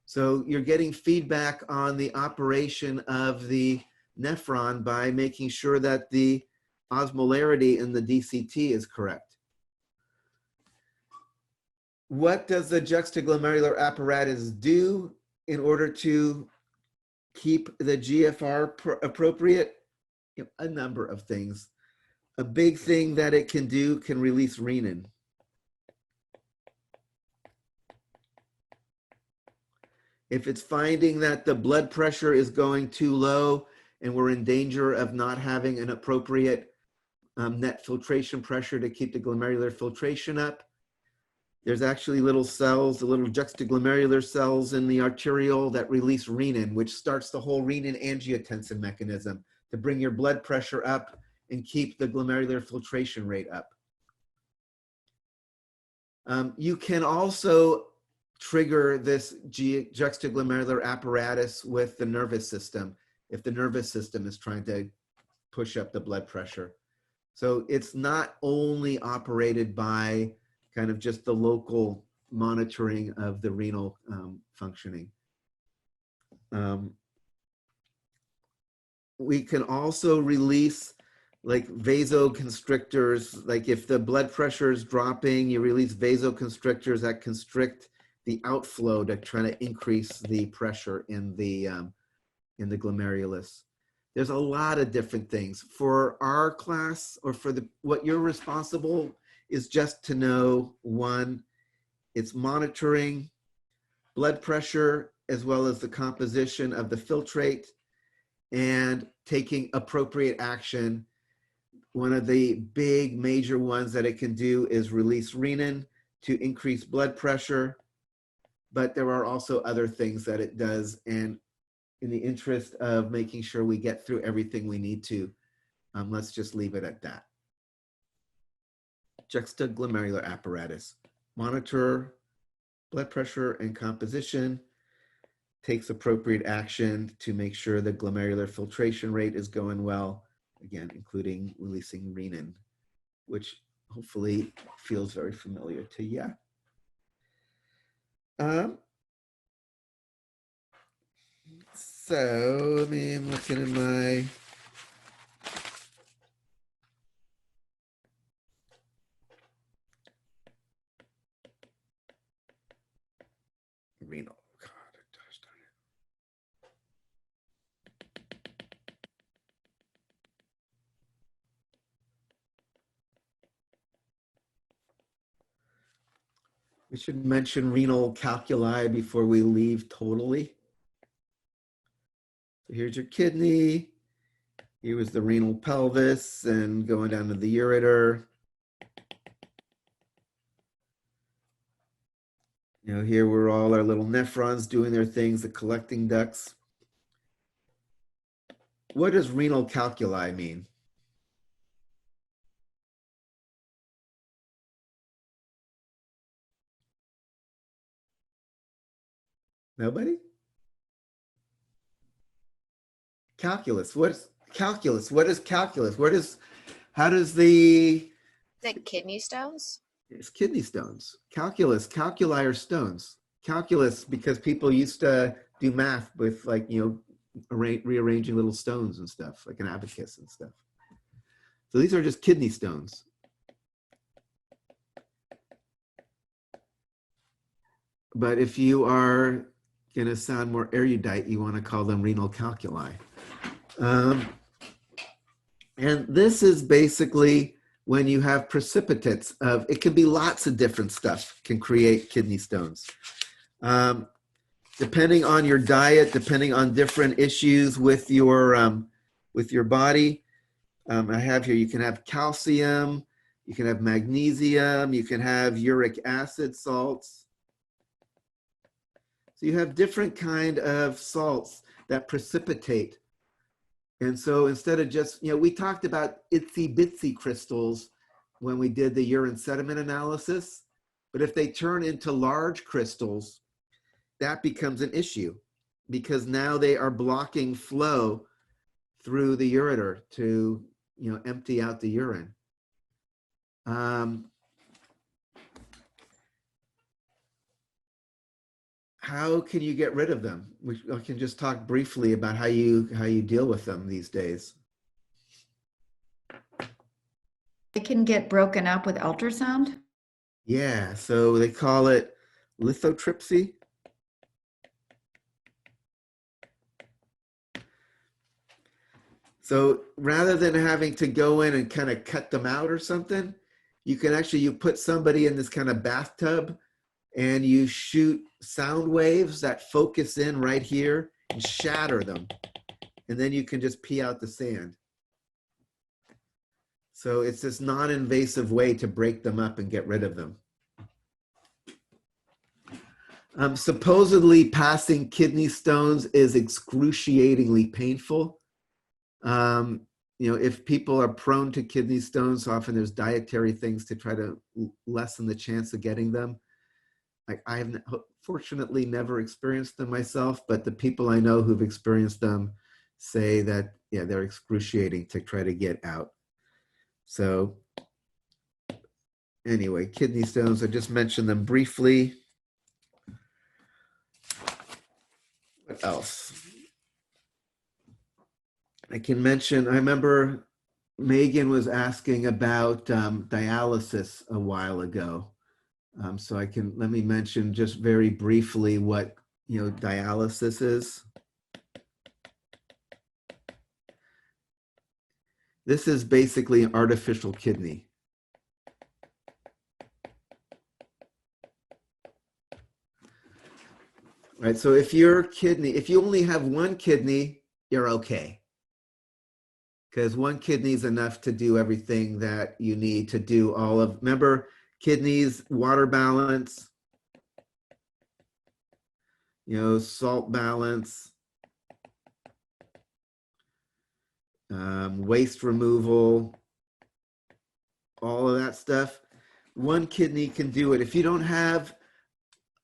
So you're getting feedback on the operation of the nephron by making sure that the osmolarity in the DCT is correct. What does the juxtaglomerular apparatus do in order to keep the GFR appropriate? You know, a number of things. A big thing that it can do can release renin. If it's finding that the blood pressure is going too low and we're in danger of not having an appropriate net filtration pressure to keep the glomerular filtration up, there's actually little cells, the little juxtaglomerular cells in the arteriole that release renin, which starts the whole renin-angiotensin mechanism to bring your blood pressure up and keep the glomerular filtration rate up. You can also trigger this juxtaglomerular apparatus with the nervous system if the nervous system is trying to push up the blood pressure. So it's not only operated by kind of just the local monitoring of the renal functioning. We can also release like vasoconstrictors. Like if the blood pressure is dropping, you release vasoconstrictors that constrict the outflow to try to increase the pressure in the glomerulus. There's a lot of different things. For our class, or for what you're responsible is just to know, one, it's monitoring blood pressure as well as the composition of the filtrate and taking appropriate action. One of the big major ones that it can do is release renin to increase blood pressure, but there are also other things that it does. And in the interest of making sure we get through everything we need to, let's just leave it at that. Juxtaglomerular apparatus. Monitor blood pressure and composition, takes appropriate action to make sure the glomerular filtration rate is going well, again, including releasing renin, which hopefully feels very familiar to you. So, I mean, I'm looking at my renal. God, gosh darn it. We should mention renal calculi before we leave totally. So here's your kidney. Here was the renal pelvis and going down to the ureter. You know, here were all our little nephrons doing their things, the collecting ducts. What does renal calculi mean? Nobody? Calculus. What is calculus? What is calculus? How does the... Is it kidney stones? It's kidney stones. Calculus, calculi are stones. Calculus, because people used to do math with, like, you know, rearranging little stones and stuff, like an abacus and stuff. So these are just kidney stones. But if you are going to sound more erudite, you want to call them renal calculi. And this is basically when you have precipitates of, it can be lots of different stuff can create kidney stones. Depending on your diet, depending on different issues with your body, I have here, you can have calcium, you can have magnesium, you can have uric acid salts. So you have different kind of salts that precipitate. And so instead of just, we talked about itsy bitsy crystals when we did the urine sediment analysis, but if they turn into large crystals, that becomes an issue because now they are blocking flow through the ureter to, empty out the urine. How can you get rid of them? I can just talk briefly about how you deal with them these days. It can get broken up with ultrasound. Yeah, so they call it lithotripsy. So rather than having to go in and kind of cut them out or something, you can actually, you put somebody in this kind of bathtub and you shoot sound waves that focus in right here and shatter them. And then you can just pee out the sand. So it's this non-invasive way to break them up and get rid of them. Supposedly passing kidney stones is excruciatingly painful. If people are prone to kidney stones, often there's dietary things to try to lessen the chance of getting them. I have fortunately never experienced them myself, but the people I know who've experienced them say that, they're excruciating to try to get out. So anyway, kidney stones, I just mentioned them briefly. What else? I can mention, I remember Megan was asking about dialysis a while ago. So let me mention just very briefly what, dialysis is. This is basically an artificial kidney. Right, so if you only have one kidney, you're okay. Because one kidney is enough to do everything that you need to do remember, kidneys, water balance, salt balance, waste removal, all of that stuff. One kidney can do it. If you don't have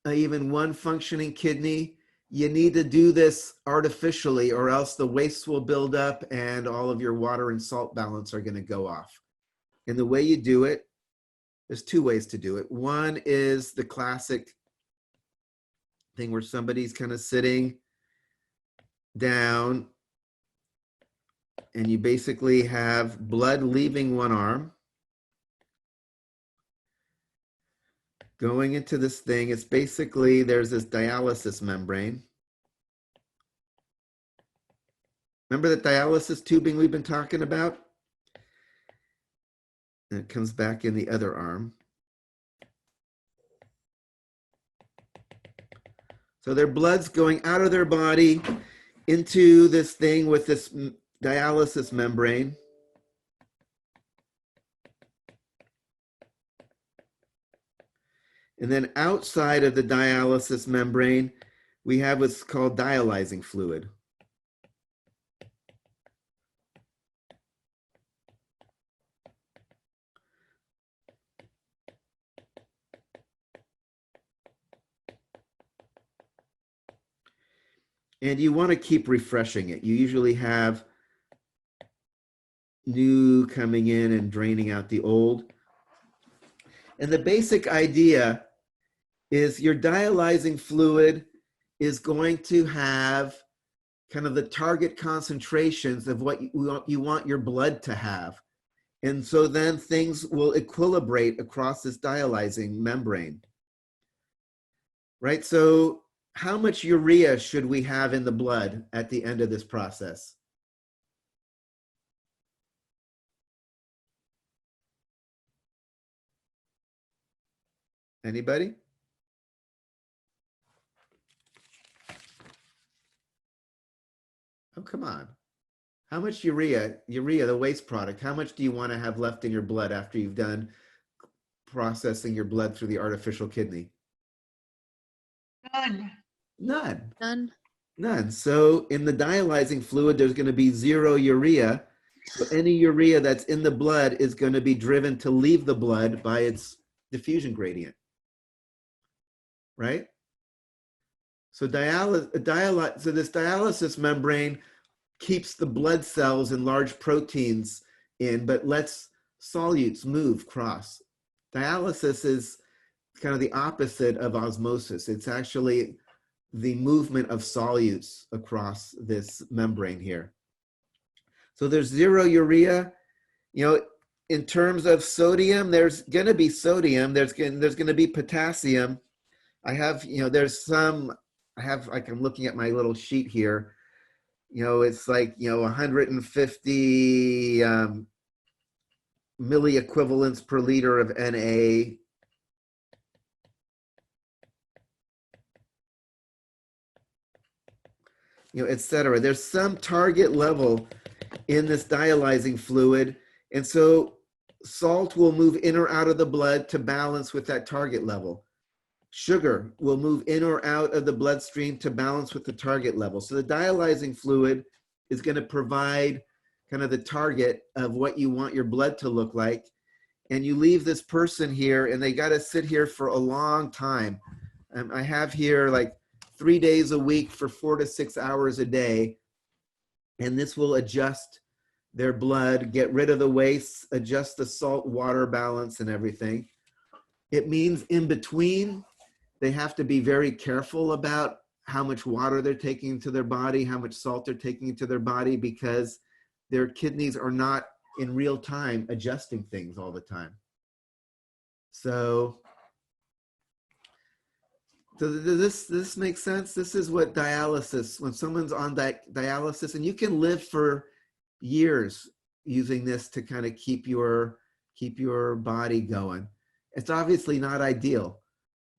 even one functioning kidney, you need to do this artificially or else the wastes will build up and all of your water and salt balance are going to go off. And the way you do it, there's two ways to do it. One is the classic thing where somebody's kind of sitting down and you basically have blood leaving one arm, going into this thing. It's basically, there's this dialysis membrane. Remember the dialysis tubing we've been talking about? And it comes back in the other arm. So their blood's going out of their body into this thing with this dialysis membrane. And then outside of the dialysis membrane, we have what's called dialyzing fluid. And you want to keep refreshing it. You usually have new coming in and draining out the old. And the basic idea is your dialyzing fluid is going to have kind of the target concentrations of what you want your blood to have. And so then things will equilibrate across this dialyzing membrane. Right? So how much urea should we have in the blood at the end of this process? Anybody? Oh, come on. How much urea, the waste product, how much do you want to have left in your blood after you've done processing your blood through the artificial kidney? None. None. None. None. So in the dialyzing fluid, there's going to be 0 urea. So any urea that's in the blood is going to be driven to leave the blood by its diffusion gradient. Right? So this dialysis membrane keeps the blood cells and large proteins in, but lets solutes move cross. Dialysis is kind of the opposite of osmosis. It's actually the movement of solutes across this membrane here. So there's 0 urea. You know, in terms of sodium, there's going to be sodium. There's going to be potassium. I have, you know, there's some, I have, like, I'm looking at my little sheet here. You know, it's like, you know, 150 milliequivalents per liter of Na. You know, et cetera. There's some target level in this dialyzing fluid. And so salt will move in or out of the blood to balance with that target level. Sugar will move in or out of the bloodstream to balance with the target level. So the dialyzing fluid is going to provide kind of the target of what you want your blood to look like. And you leave this person here and they got to sit here for a long time. I have here like 3 days a week for 4 to 6 hours a day. And this will adjust their blood, get rid of the waste, adjust the salt water balance and everything. It means in between, they have to be very careful about how much water they're taking into their body, how much salt they're taking into their body, because their kidneys are not in real time adjusting things all the time. So does this make sense? This is what dialysis, when someone's on dialysis, and you can live for years using this to kind of keep your body going. It's obviously not ideal,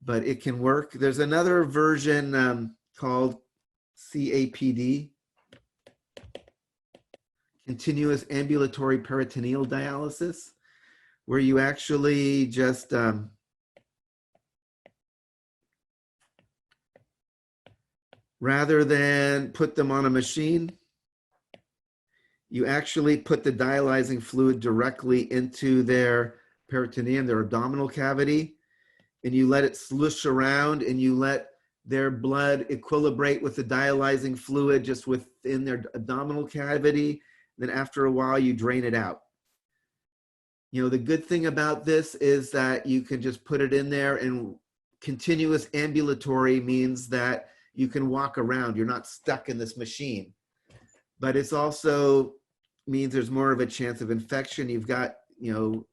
but it can work. There's another version called CAPD, continuous ambulatory peritoneal dialysis, where you actually just rather than put them on a machine, you actually put the dialyzing fluid directly into their peritoneum, their abdominal cavity, and you let it slush around and you let their blood equilibrate with the dialyzing fluid just within their abdominal cavity. Then after a while, you drain it out. You know, the good thing about this is that you can just put it in there, and continuous ambulatory means that you can walk around. You're not stuck in this machine. But it's also means there's more of a chance of infection. You've got, you know,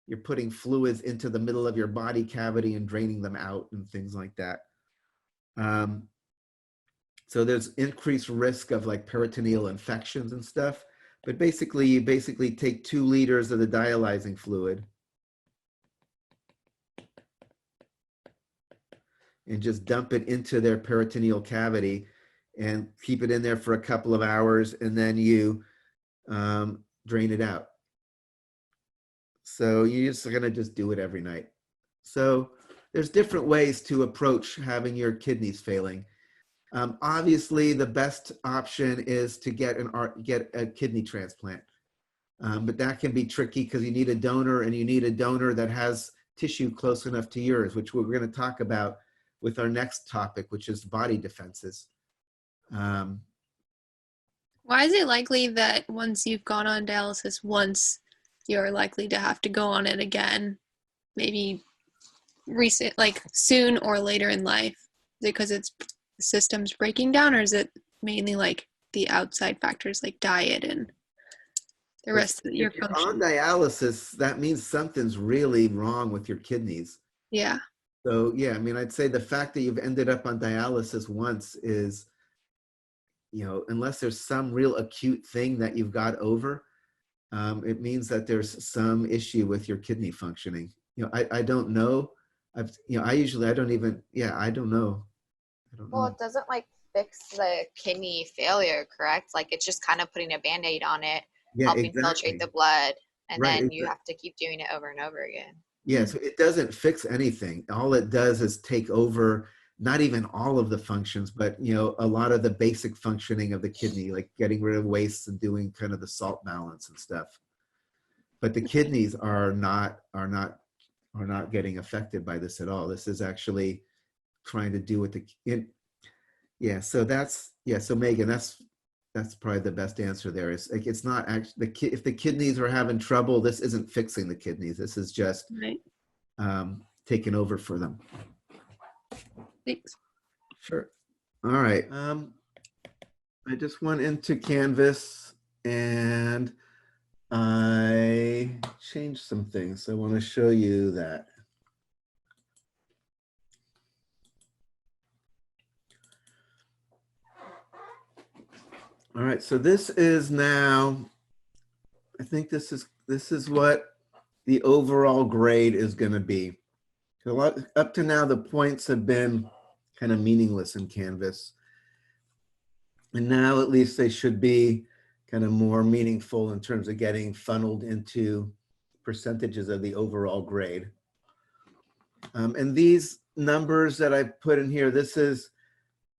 you're putting fluids into the middle of your body cavity and draining them out and things like that. So there's increased risk of like peritoneal infections and stuff. But basically, you take 2 liters of the dialyzing fluid and just dump it into their peritoneal cavity and keep it in there for a couple of hours, and then you drain it out. So you're just gonna just do it every night. So there's different ways to approach having your kidneys failing. Obviously, the best option is to get a kidney transplant, but that can be tricky because you need a donor, and you need a donor that has tissue close enough to yours, which we're going to talk about with our next topic, which is body defenses. Why is it likely that once you've gone on dialysis once, you're likely to have to go on it again, maybe recent, like soon or later in life? Is it because it's the system's breaking down, or is it mainly like the outside factors like diet and the rest of your function? On dialysis, that means something's really wrong with your kidneys. Yeah. So yeah, I mean, I'd say the fact that you've ended up on dialysis once is, you know, unless there's some real acute thing that you've got over, it means that there's some issue with your kidney functioning. You know, I don't know I don't even, I don't know. Well, it doesn't like fix the kidney failure, correct? Like it's just kind of putting a band-aid on it, Yeah, helping filtrate the blood, and Right, then you have to keep doing it over and over again. Yeah, so it doesn't fix anything. All it does is take over, not even all of the functions, but a lot of the basic functioning of the kidney, like getting rid of waste and doing kind of the salt balance and stuff. But the kidneys are not getting affected by this at all. This is actually trying to do with so Megan, that's probably the best answer there. Is like it's not actually if the kidneys are having trouble, this isn't fixing the kidneys. This is just taking over for them. Thanks. Sure. All right. I just went into Canvas and I changed some things. I want to show you that. All right, so this is now, I think this is what the overall grade is going to be. Up to now, the points have been kind of meaningless in Canvas. And now at least they should be kind of more meaningful in terms of getting funneled into percentages of the overall grade. And these numbers that I put in here, this is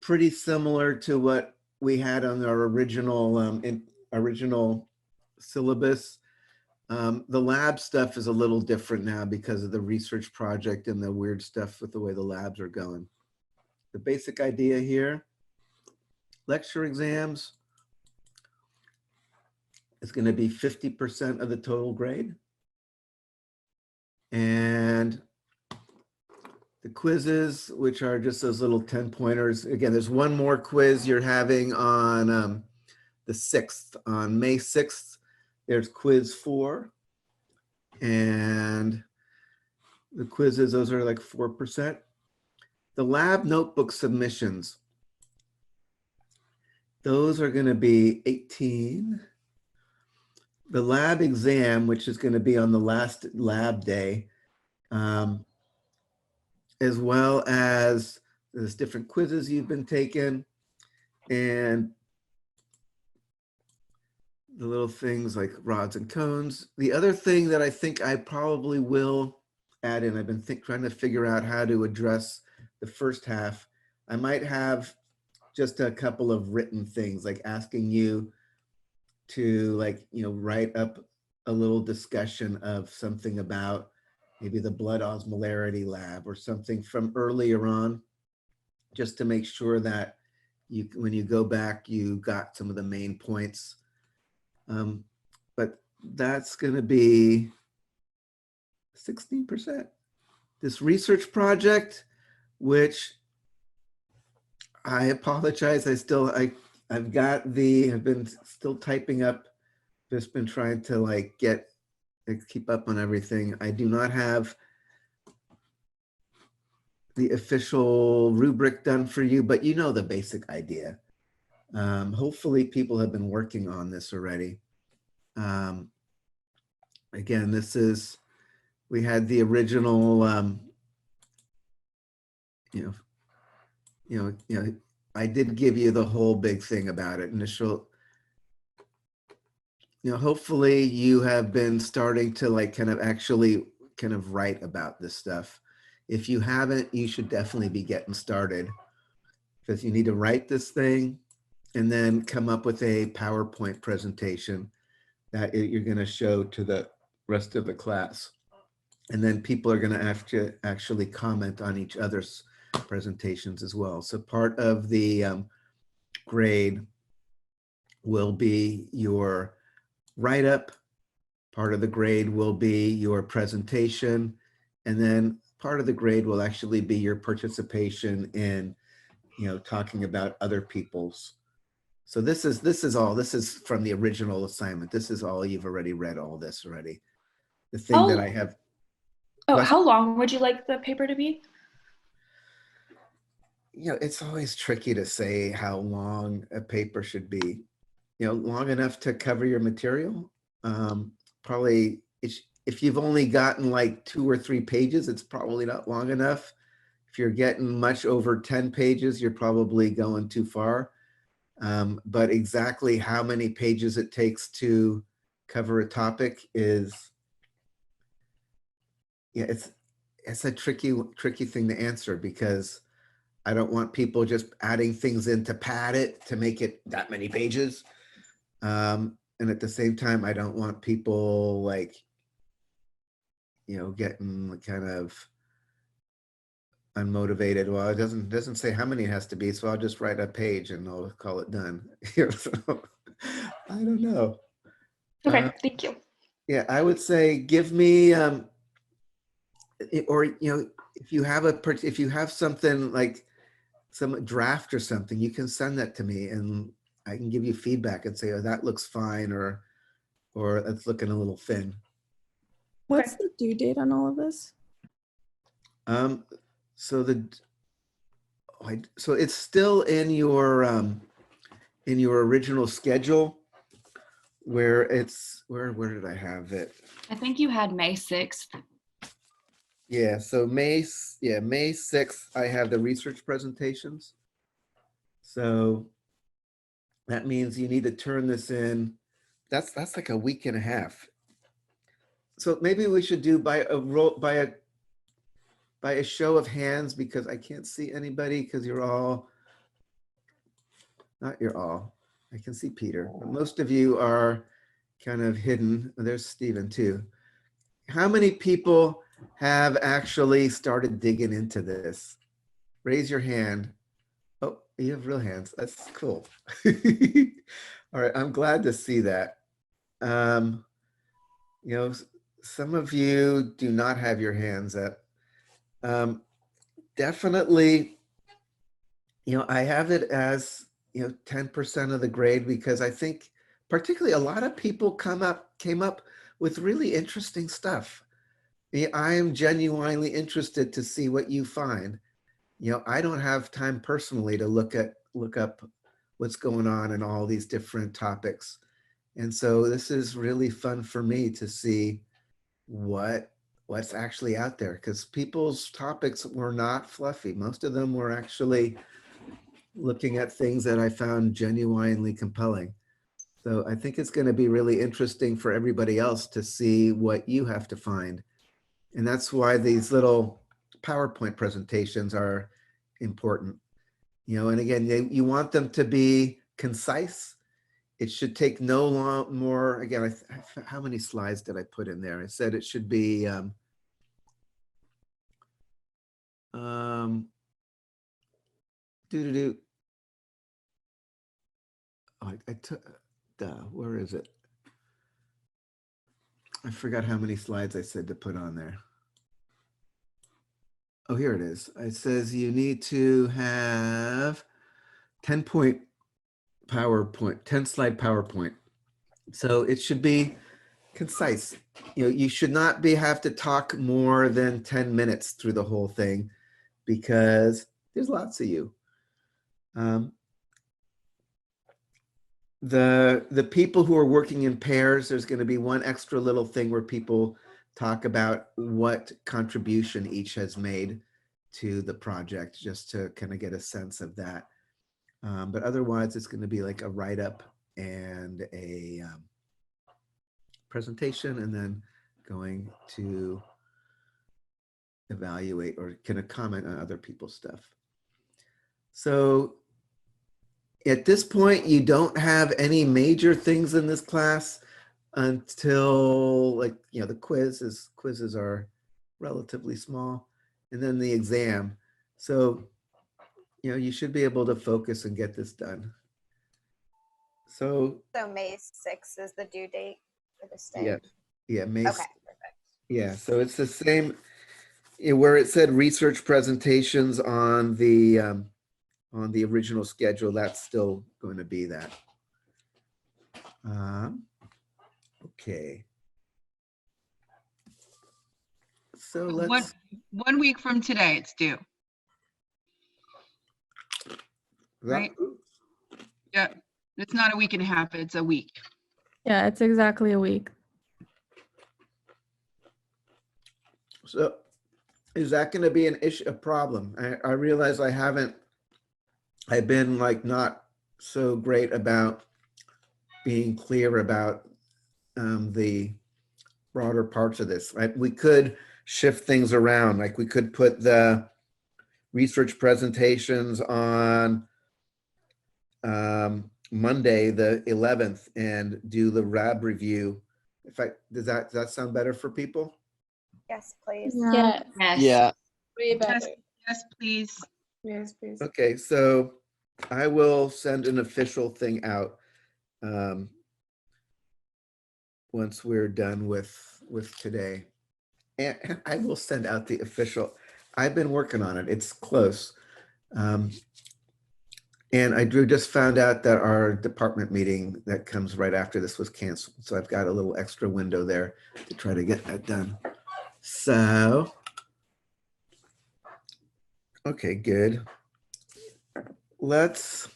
pretty similar to what we had on our original syllabus. The lab stuff is a little different now because of the research project and the weird stuff with the way the labs are going. The basic idea here, lecture exams is going to be 50% of the total grade. And the quizzes, which are just those little 10-pointers. Again, there's one more quiz you're having on the 6th. On May 6th, there's quiz 4. And the quizzes, those are like 4%. The lab notebook submissions, those are going to be 18. The lab exam, which is going to be on the last lab day, as well as there's different quizzes you've been taking and the little things like rods and cones. The other thing that I think I probably will add in, I've been trying to figure out how to address the first half. I might have just a couple of written things like asking you to write up a little discussion of something about maybe the blood osmolarity lab or something from earlier on, just to make sure that when you go back, you got some of the main points. But that's going to be 16%. This research project, which I apologize, I've been still typing up, just been trying to keep up on everything. I do not have the official rubric done for you, but you know the basic idea. Hopefully people have been working on this already. Again, we had the original, I did give you the whole big thing about it. Hopefully you have been starting to actually write about this stuff. If you haven't, you should definitely be getting started, because you need to write this thing and then come up with a PowerPoint presentation that you're going to show to the rest of the class. And then people are going to have to actually comment on each other's presentations as well. So part of the grade will be your write-up, part of the grade will be your presentation, and then part of the grade will actually be your participation in talking about other people's. So this is from the original assignment. This is all you've already read, all this already. The thing that I have. How long would you like the paper to be? It's always tricky to say how long a paper should be. Long enough to cover your material. Probably if you've only gotten like 2 or 3 pages, it's probably not long enough. If you're getting much over 10 pages, you're probably going too far. But exactly how many pages it takes to cover a topic is, yeah, it's a tricky thing to answer, because I don't want people just adding things in to pad it to make it that many pages. And at the same time, I don't want people like, getting kind of unmotivated. Well, it doesn't say how many it has to be, so I'll just write a page and I'll call it done. So, I don't know. Okay, thank you. Yeah, I would say give me, or if you have something like some draft or something, you can send that to me and I can give you feedback and say, oh, that looks fine, or that's looking a little thin. What's the due date on all of this? So so it's still in your original schedule, where it's where did I have it? I think you had May 6th. Yeah, so May 6th, I have the research presentations. So that means you need to turn this in. That's like a week and a half. So maybe we should do by a show of hands, because I can't see anybody, because you're all, not you're all, I can see Peter, but most of you are kind of hidden. There's Stephen too. How many people have actually started digging into this? Raise your hand. Oh, you have real hands. That's cool. All right, I'm glad to see that. Some of you do not have your hands up. Definitely, I have it as, 10% of the grade, because I think particularly a lot of people came up with really interesting stuff. I am genuinely interested to see what you find. I don't have time personally to look up what's going on in all these different topics. And so this is really fun for me to see what's actually out there, because people's topics were not fluffy. Most of them were actually looking at things that I found genuinely compelling. So I think it's going to be really interesting for everybody else to see what you have to find. And that's why these little PowerPoint presentations are important. And again, you want them to be concise. It should take no more, again, how many slides did I put in there? I said it should be, I took, where is it? I forgot how many slides I said to put on there. Oh, here it is. It says you need to have 10 slide PowerPoint. So it should be concise. You should not have to talk more than 10 minutes through the whole thing, because there's lots of you. The people who are working in pairs, there's going to be one extra little thing where people talk about what contribution each has made to the project, just to kind of get a sense of that. But otherwise, it's going to be like a write-up and a presentation, and then going to evaluate or kind of comment on other people's stuff. So at this point, you don't have any major things in this class until, like, the quizzes are relatively small, and then the exam. So, you should be able to focus and get this done. So May 6th is the due date for this day. Yeah, May. Okay, perfect. Yeah, so it's the same where it said research presentations on the original schedule. That's still going to be that. Okay. So let's. 1 week from today, it's due. Right? Yeah, it's not a week and a half, it's a week. Yeah, it's exactly a week. So is that going to be an issue, a problem? I realize I've been like not so great about being clear about the broader parts of this, right? We could shift things around. Like we could put the research presentations on Monday, the 11th, and do the RAB review. Does that sound better for people? Yes, please. Yeah. Yes. Yeah. Way better. Yes, please. Yes, please. Okay, so I will send an official thing out once we're done with today. And I will send out the official. I've been working on it. It's close. And I just found out that our department meeting that comes right after this was canceled. So I've got a little extra window there to try to get that done. So, okay, good. Let's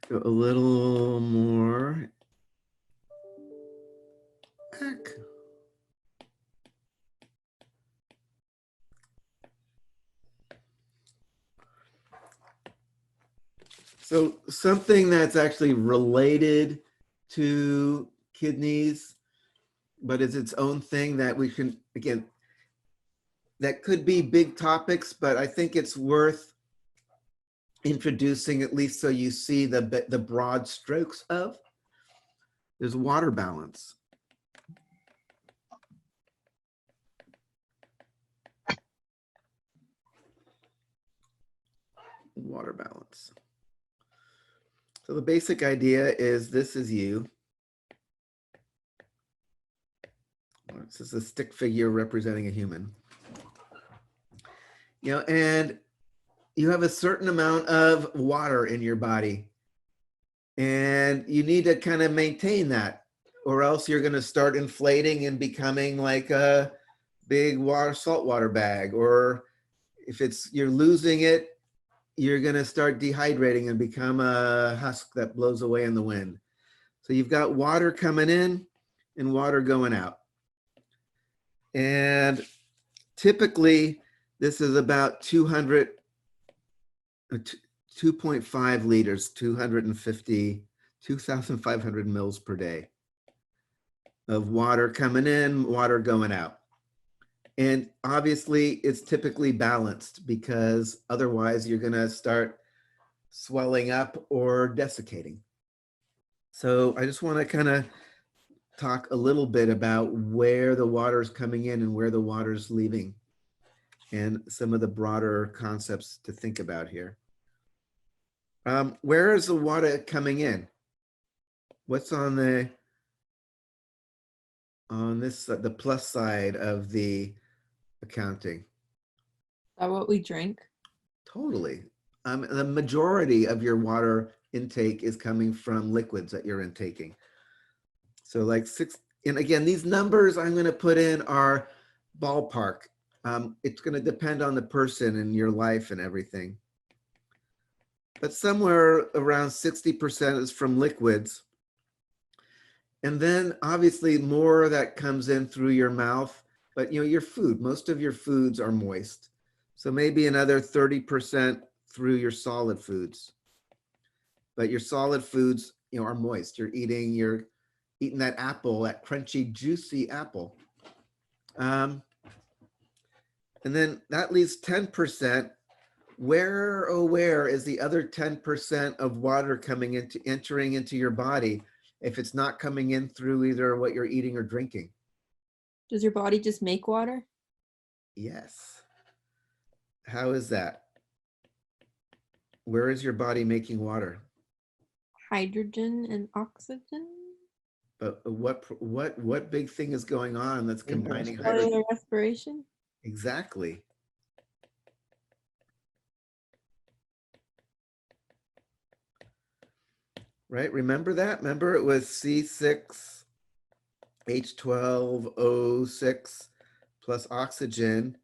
go a little more back. So something that's actually related to kidneys, but is its own thing that we can, again, that could be big topics, but I think it's worth introducing, at least so you see the broad strokes of. There's water balance. Water balance. So the basic idea is this is you. This is a stick figure representing a human. You know, and you have a certain amount of water in your body, and you need to kind of maintain that, or else you're going to start inflating and becoming like a big saltwater bag, or if you're losing it, you're going to start dehydrating and become a husk that blows away in the wind. So you've got water coming in and water going out. And typically, this is about 2.5 liters, 2,500 mils per day of water coming in, water going out. And obviously, it's typically balanced because otherwise you're going to start swelling up or desiccating. So I just want to kind of talk a little bit about where the water is coming in and where the water is leaving, and some of the broader concepts to think about here. Where is the water coming in? What's on the the plus side of the accounting? Is that what we drink? Totally. The majority of your water intake is coming from liquids that you're intaking. So like and again, these numbers I'm going to put in are ballpark. It's going to depend on the person and your life and everything. But somewhere around 60% is from liquids. And then obviously more that comes in through your mouth, but you know, your food, most of your foods are moist. So maybe another 30% through your solid foods. But your solid foods, you know, are moist. You're eating that apple, that crunchy, juicy apple. And then that leaves 10%. Where is the other 10% of water entering into your body if it's not coming in through either what you're eating or drinking? Does your body just make water? Yes. How is that? Where is your body making water? Hydrogen and oxygen? But what big thing is going on that's combining hydrogen? Cellular respiration? Exactly. Right, remember that? Remember it was C6H12O6 plus oxygen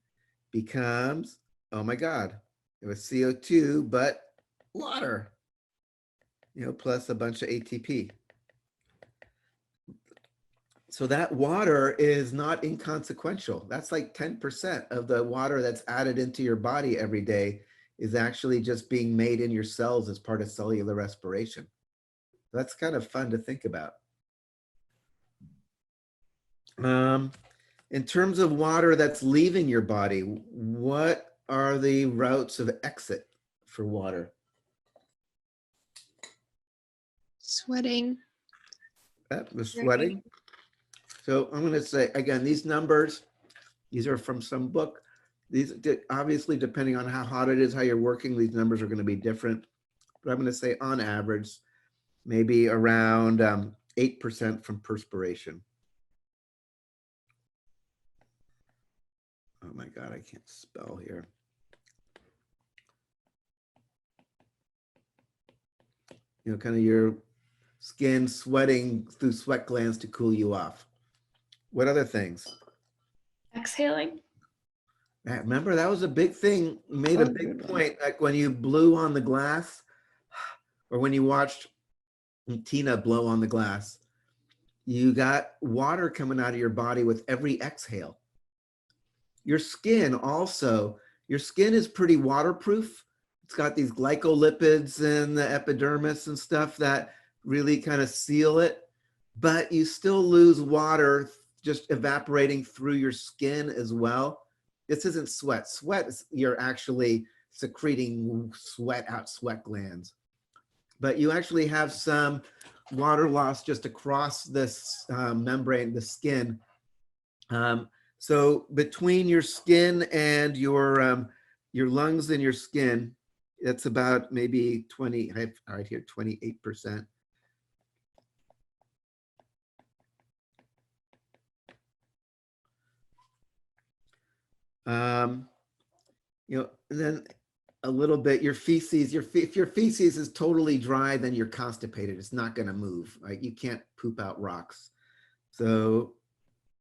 becomes, oh my God, it was CO2, but water, you know, plus a bunch of ATP. So that water is not inconsequential. That's like 10% of the water that's added into your body every day is actually just being made in your cells as part of cellular respiration. That's kind of fun to think about. In terms of water that's leaving your body, what are the routes of exit for water? Sweating. The sweating. So I'm going to say, again, these numbers, these are from some book. These obviously, depending on how hot it is, how you're working, these numbers are going to be different. But I'm going to say on average, maybe around 8% from perspiration. Oh my God, I can't spell here. You know, kind of your skin sweating through sweat glands to cool you off. What other things? Exhaling. Remember, that was a big thing. You made a big point, like when you blew on the glass, or when you watched Tina blow on the glass, you got water coming out of your body with every exhale. Your skin also, your skin is pretty waterproof. It's got these glycolipids in the epidermis and stuff that really kind of seal it, but you still lose water just evaporating through your skin as well. This isn't sweat. Sweat is, you're actually secreting sweat out sweat glands, but you actually have some water loss just across this membrane, the skin. So between your skin and your lungs and your skin, it's about maybe 20, right here, 28%. You know, and then a little bit, your feces, if your feces is totally dry, then you're constipated. It's not going to move, right? You can't poop out rocks. So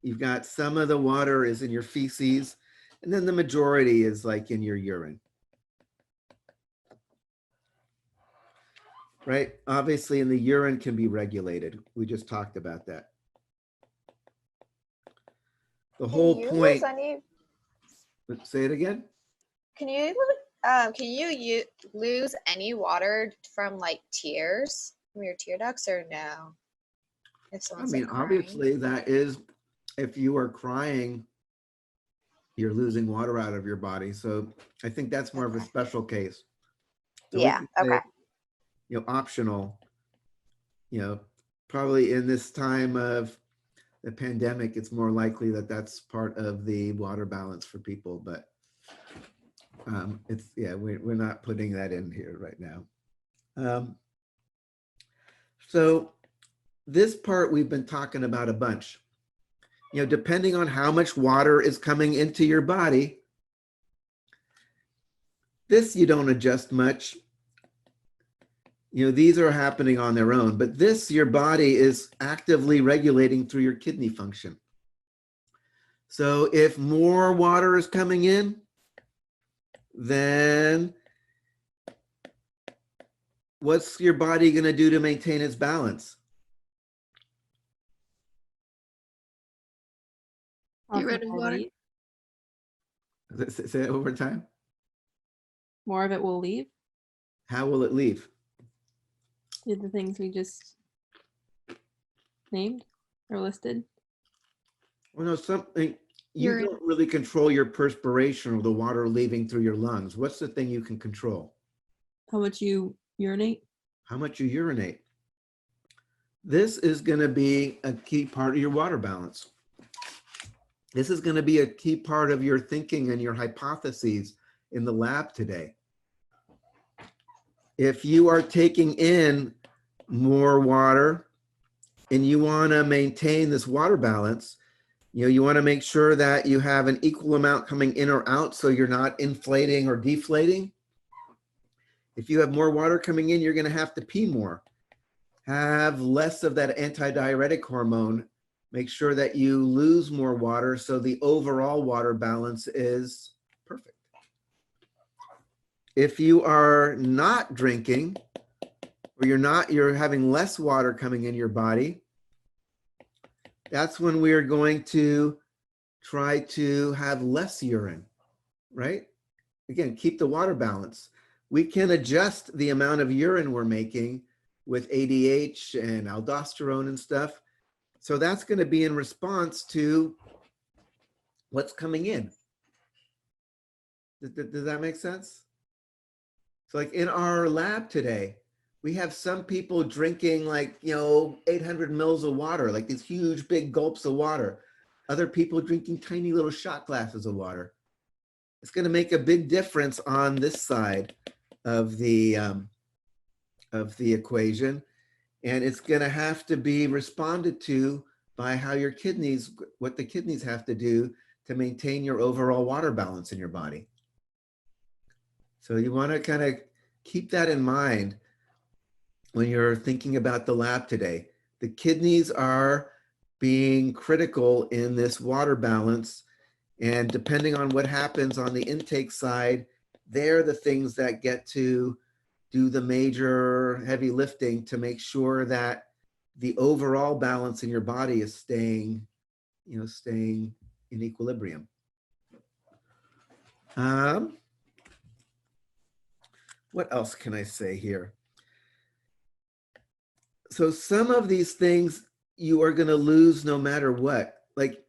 you've got some of the water is in your feces, and then the majority is like in your urine. Right? Obviously, in the urine can be regulated. We just talked about that. The whole point. Say it again. Can you lose any water from like tears from your tear ducts or no? If I someone's mean, like crying? obviously that is, if you are crying, you're losing water out of your body. So I think that's more of a Okay. special case. So we Yeah. can say, Okay. you know, optional, you know, probably in this time of the pandemic, it's more likely that that's part of the water balance for people, but it's, yeah, we're not putting that in here right now. So this part we've been talking about a bunch. You know, depending on how much water is coming into your body, this you don't adjust much. You know, these are happening on their own, but this your body is actively regulating through your kidney function. So if more water is coming in, then what's your body going to do to maintain its balance? Get rid of water. Say that over time. More of it will leave. How will it leave? Did the things we just named or listed? Well, no, something you Urine. don't really control your perspiration or the water leaving through your lungs. What's the thing you can control? How much you urinate? How much you urinate. This is going to be a key part of your water balance. This is going to be a key part of your thinking and your hypotheses in the lab today. If you are taking in more water and you want to maintain this water balance, you know, you want to make sure that you have an equal amount coming in or out so you're not inflating or deflating. If you have more water coming in, you're going to have to pee more. Have less of that antidiuretic hormone. Make sure that you lose more water so the overall water balance is perfect. If you are not drinking, or you're having less water coming in your body, that's when we are going to try to have less urine, right? Again, keep the water balance. We can adjust the amount of urine we're making with ADH and aldosterone and stuff. So that's going to be in response to what's coming in. Does that make sense? So like in our lab today, we have some people drinking like, 800 mils of water, like these huge big gulps of water. Other people drinking tiny little shot glasses of water. It's going to make a big difference on this side of the equation. And it's going to have to be responded to by how your kidneys, what the kidneys have to do to maintain your overall water balance in your body. So you want to kind of keep that in mind when you're thinking about the lab today. The kidneys are being critical in this water balance, and depending on what happens on the intake side, they're the things that get to do the major heavy lifting to make sure that the overall balance in your body is staying in equilibrium. What else can I say here? So some of these things you are going to lose no matter what. Like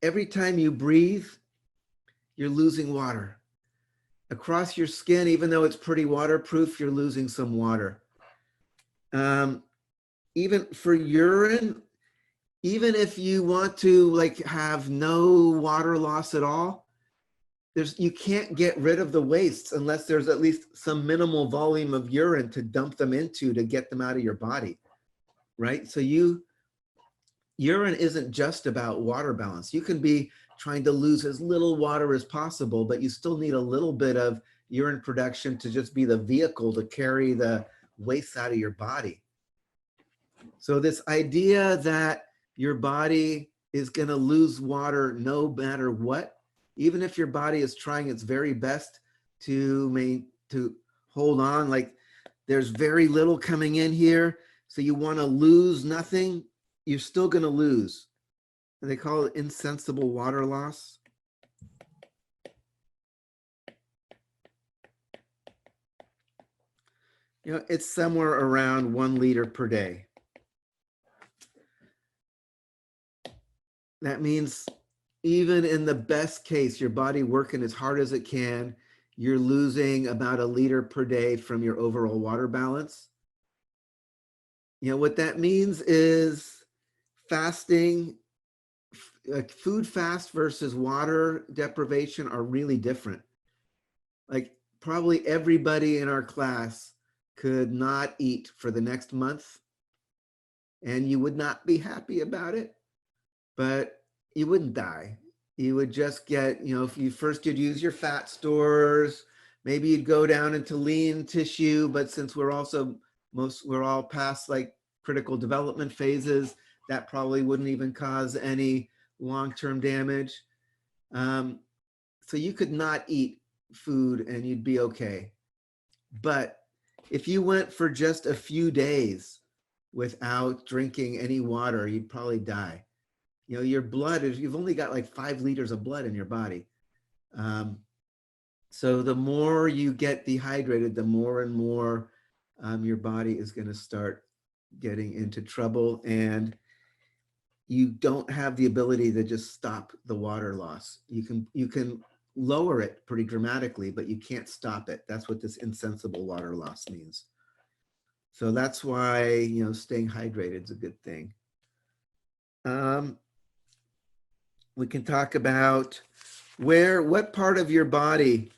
every time you breathe, you're losing water. Across your skin, even though it's pretty waterproof, you're losing some water. Even for urine, even if you want to like have no water loss at all, you can't get rid of the wastes unless there's at least some minimal volume of urine to dump them into to get them out of your body, right? So urine isn't just about water balance. You can be trying to lose as little water as possible, but you still need a little bit of urine production to just be the vehicle to carry the waste out of your body. So this idea that your body is going to lose water no matter what, even if your body is trying its very best to hold on, like there's very little coming in here, so you want to lose nothing, you're still going to lose. And they call it insensible water loss. It's somewhere around 1 liter per day. That means even in the best case, your body working as hard as it can, you're losing about 1 liter per day from your overall water balance. What that means is fasting, like food fast versus water deprivation are really different. Like probably everybody in our class could not eat for the next month and you would not be happy about it, but you wouldn't die. You would just get, if you'd use your fat stores, maybe you'd go down into lean tissue, but since we're all past like critical development phases, that probably wouldn't even cause any long-term damage. So you could not eat food and you'd be okay. But if you went for just a few days without drinking any water, you'd probably die. Your blood you've only got like 5 liters of blood in your body. So the more you get dehydrated, the more and more your body is going to start getting into trouble, and you don't have the ability to just stop the water loss. You can lower it pretty dramatically, but you can't stop it. That's what this insensible water loss means. So that's why, staying hydrated is a good thing. We can talk about what part of your body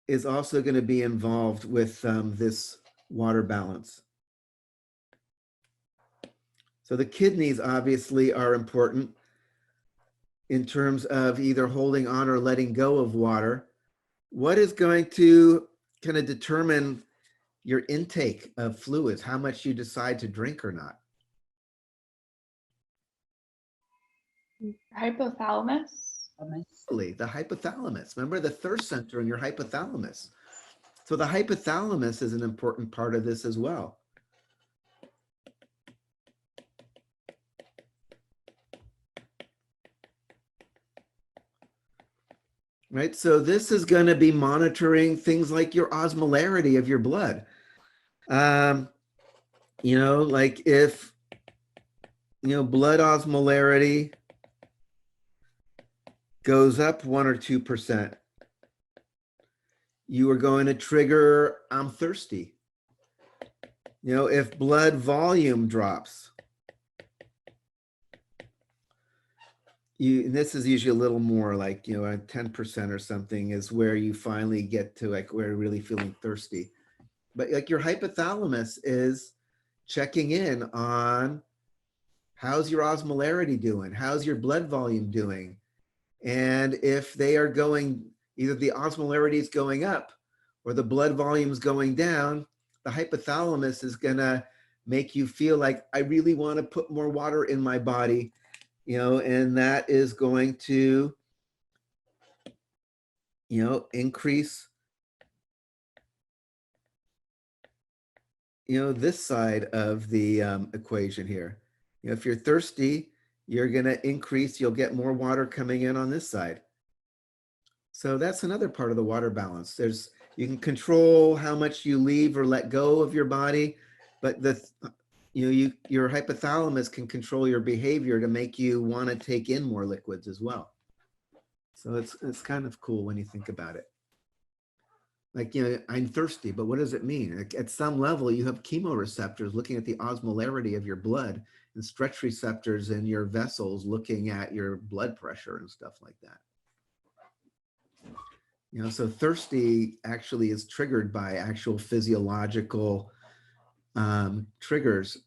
is also going to be involved with this water balance. So the kidneys obviously are important in terms of either holding on or letting go of water. What is going to kind of determine your intake of fluids, how much you decide to drink or not? Hypothalamus. The hypothalamus. Remember the thirst center in your hypothalamus. So the hypothalamus is an important part of this as well. right? So this is going to be monitoring things like your osmolarity of your blood. You know, like if, you know, blood osmolarity goes up 1 or 2%, you are going to trigger, I'm thirsty. You know, if blood volume drops, and this is usually a little more like, you know, 10% or something is where you finally get to like where you're really feeling thirsty. But like your hypothalamus is checking in on how's your osmolarity doing? How's your blood volume doing? And if they are going, either the osmolarity is going up or the blood volume is going down, the hypothalamus is gonna make you feel like, I really wanna put more water in my body, you know, and that is going to, you know, increase, you know, this side of the equation here. You know, if you're thirsty, you're gonna increase, you'll get more water coming in on this side. So that's another part of the water balance. You can control how much you leave or let go of your body, but your hypothalamus can control your behavior to make you want to take in more liquids as well. So it's kind of cool when you think about it. Like, you know, I'm thirsty, but what does it mean? Like at some level, you have chemoreceptors looking at the osmolarity of your blood and stretch receptors in your vessels looking at your blood pressure and stuff like that. You know, so thirsty actually is triggered by actual physiological triggers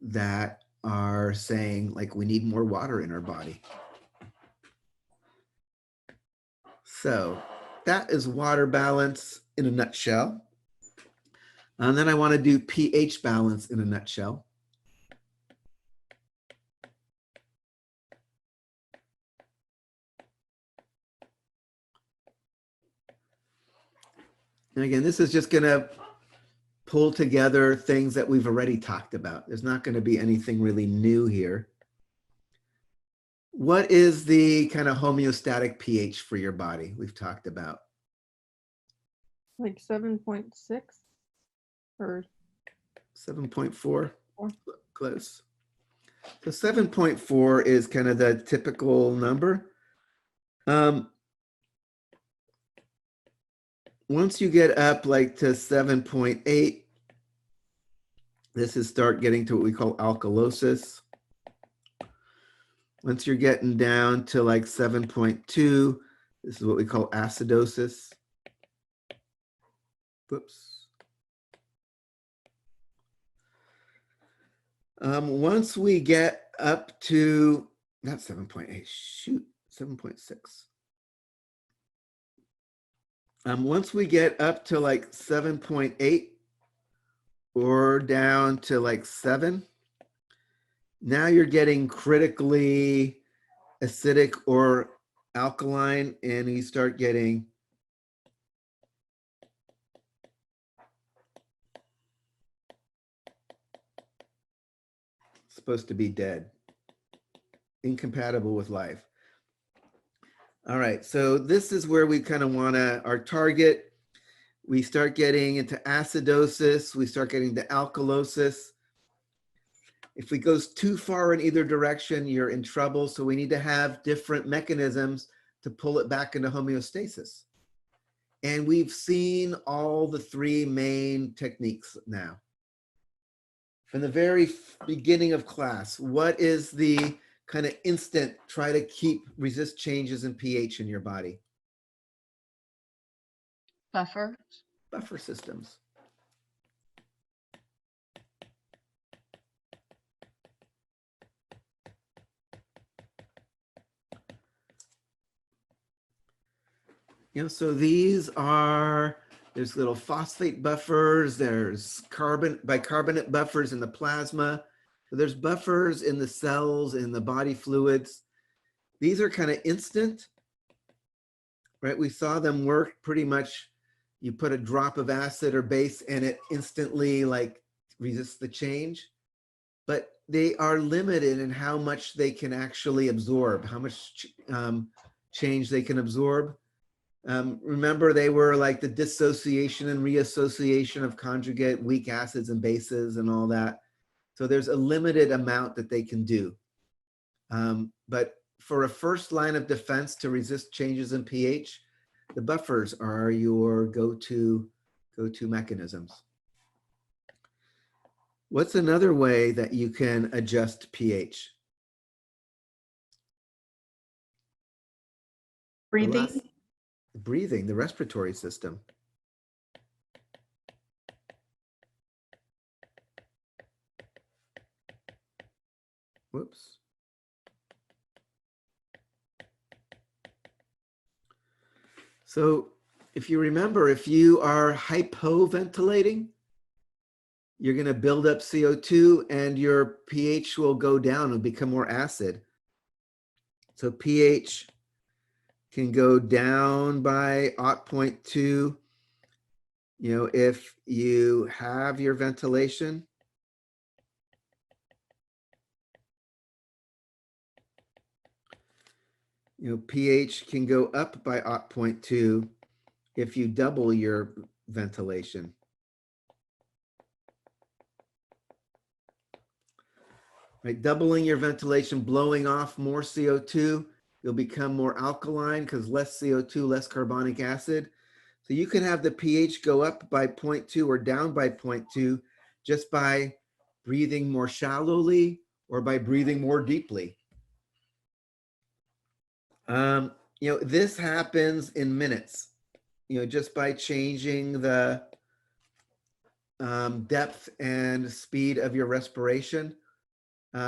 that are saying like we need more water in our body. So that is water balance in a nutshell. And then I want to do pH balance in a nutshell. And again, this is just going to pull together things that we've already talked about. There's not going to be anything really new here. What is the kind of homeostatic pH for your body we've talked about? Like 7.6 or 7.4? Close. So 7.4 is kind of the typical number. Once you get up like to 7.8, this is start getting to what we call alkalosis. Once you're getting down to like 7.2, this is what we call acidosis. Whoops. Once we get up to, not 7.8, shoot, 7.6. Once we get up to like 7.8 or down to like 7, now you're getting critically acidic or alkaline, and you start getting supposed to be dead, incompatible with life. All right, so this is where we kind of want to, our target, we start getting into acidosis, we start getting to alkalosis. If it goes too far in either direction, you're in trouble. So we need to have different mechanisms to pull it back into homeostasis. And we've seen all the three main techniques now. From the very beginning of class, what is the kind of instant try to resist changes in pH in your body? Buffer. Buffer systems. You know, so these are, there's little phosphate buffers, there's bicarbonate buffers in the plasma. So there's buffers in the cells, in the body fluids. These are kind of instant, right? We saw them work pretty much. You put a drop of acid or base and it instantly like resists the change, but they are limited in how much they can actually absorb, how much change they can absorb. Remember, they were like the dissociation and reassociation of conjugate weak acids and bases and all that. So there's a limited amount that they can do. But for a first line of defense to resist changes in pH, the buffers are your go-to mechanisms. What's another way that you can adjust pH? Breathing. Breathing, the respiratory system. Whoops. So if you remember, if you are hypoventilating, you're going to build up CO2 and your pH will go down and become more acid. So pH can go down by 0.2, if you have your ventilation. pH can go up by 0.2 if you double your ventilation. Right, doubling your ventilation, blowing off more CO2, you'll become more alkaline because less CO2, less carbonic acid. So you can have the pH go up by 0.2 or down by 0.2 just by breathing more shallowly or by breathing more deeply. This happens in minutes, just by changing the depth and speed of your respiration.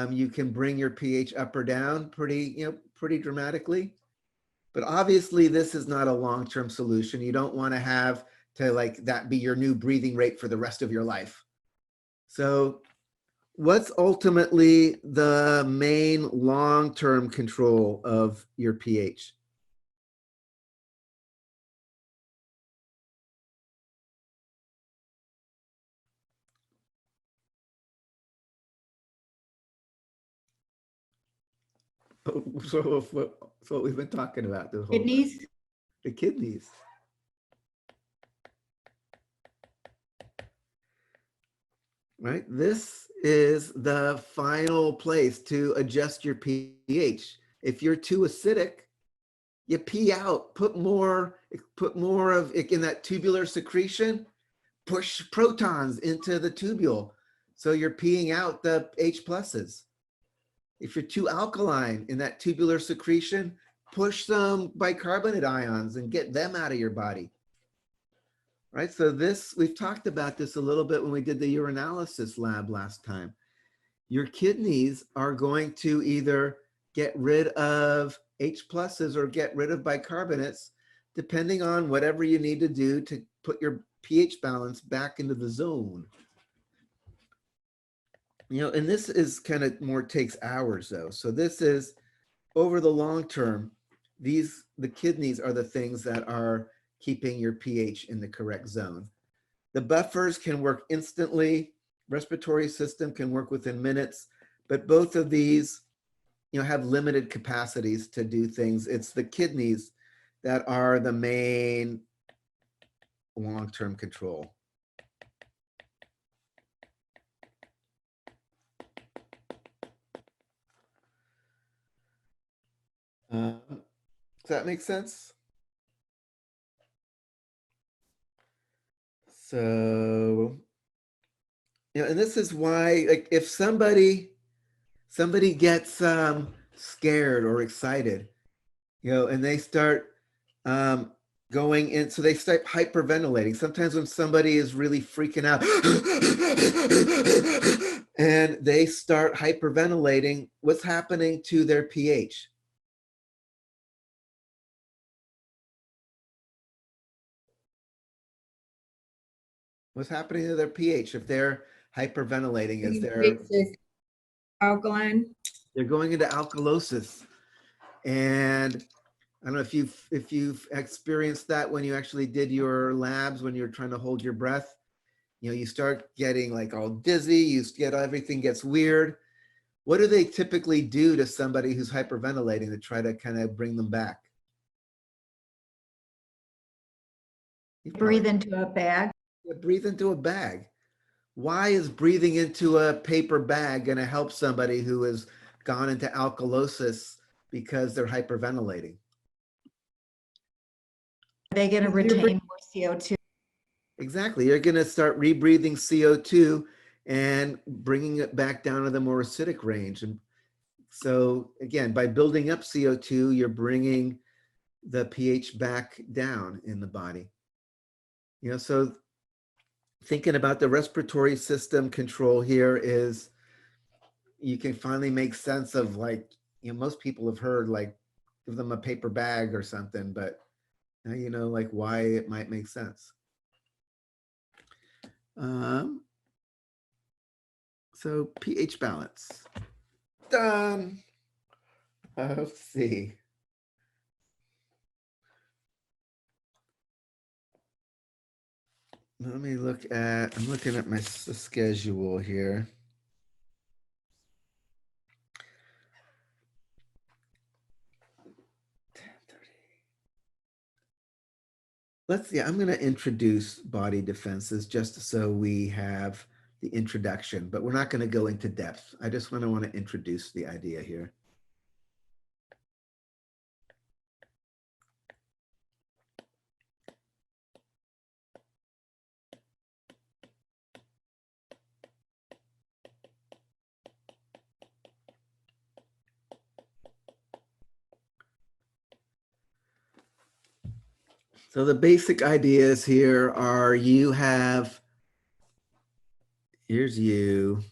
You can bring your pH up or down pretty dramatically. But obviously this is not a long-term solution. You don't want to have that be your new breathing rate for the rest of your life. So what's ultimately the main long-term control of your pH? So what we've been talking about the whole time. Kidneys. The kidneys. Right? This is the final place to adjust your pH. If you're too acidic, you pee out, put more of it in that tubular secretion, push protons into the tubule. So you're peeing out the H pluses. If you're too alkaline in that tubular secretion, push some bicarbonate ions and get them out of your body. Right, so we've talked about this a little bit when we did the urinalysis lab last time. Your kidneys are going to either get rid of H pluses or get rid of bicarbonates, depending on whatever you need to do to put your pH balance back into the zone. And this is kind of more takes hours though. So this is over the long term, the kidneys are the things that are keeping your pH in the correct zone. The buffers can work instantly. Respiratory system can work within minutes, but both of these, have limited capacities to do things. It's the kidneys that are the main long-term control. Does that make sense? So, and this is why, if somebody gets scared or excited, and they start going in, so they start hyperventilating. Sometimes when somebody is really freaking out and they start hyperventilating, what's happening to their pH? What's happening to their pH if they're hyperventilating? Is Alkaline. They're going into alkalosis. And I don't know if you've experienced that when you actually did your labs, when you're trying to hold your breath, you start getting all dizzy, everything gets weird. What do they typically do to somebody who's hyperventilating to try to kind of bring them back? You Breathe probably- into a bag. Yeah, breathe into a bag. Why is breathing into a paper bag going to help somebody who has gone into alkalosis because they're hyperventilating? Are they going to You're retain more CO2? Exactly. You're going to start rebreathing CO2 and bringing it back down to the more acidic range. And so again, by building up CO2, you're bringing the pH back down in the body. You know, so thinking about the respiratory system control here is you can finally make sense of, like, you know, most people have heard, like, give them a paper bag or something, but now you know, like, why it might make sense. So pH balance. Done. Let's see. Let me look at, I'm looking at my schedule here. Let's see, I'm going to introduce body defenses just so we have the introduction, but we're not going to go into depth. I just want to introduce the idea here. So the basic ideas here are you have, here's you.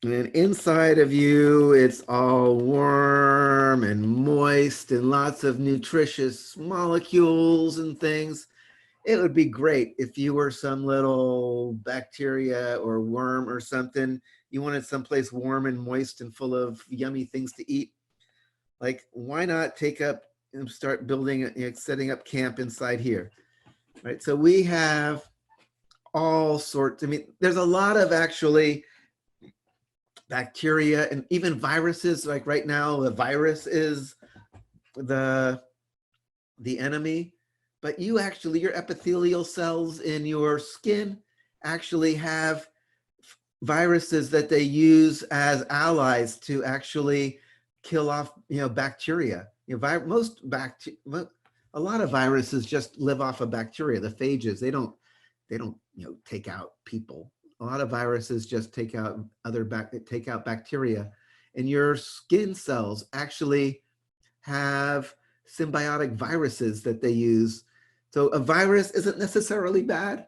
And inside of you, it's all warm and moist and lots of nutritious molecules and things. It would be great if you were some little bacteria or worm or something. You wanted someplace warm and moist and full of yummy things to eat. Like, why not take up and start building, you know, setting up camp inside here, right? So we have all sorts. I mean, there's a lot of actually bacteria and even viruses. Like right now, the virus is the enemy. But you actually, your epithelial cells in your skin actually have viruses that they use as allies to actually kill off, you know, bacteria. You know, a lot of viruses just live off of bacteria, the phages. They don't, you know, take out people. A lot of viruses just take out bacteria. And your skin cells actually have symbiotic viruses that they use. So a virus isn't necessarily bad.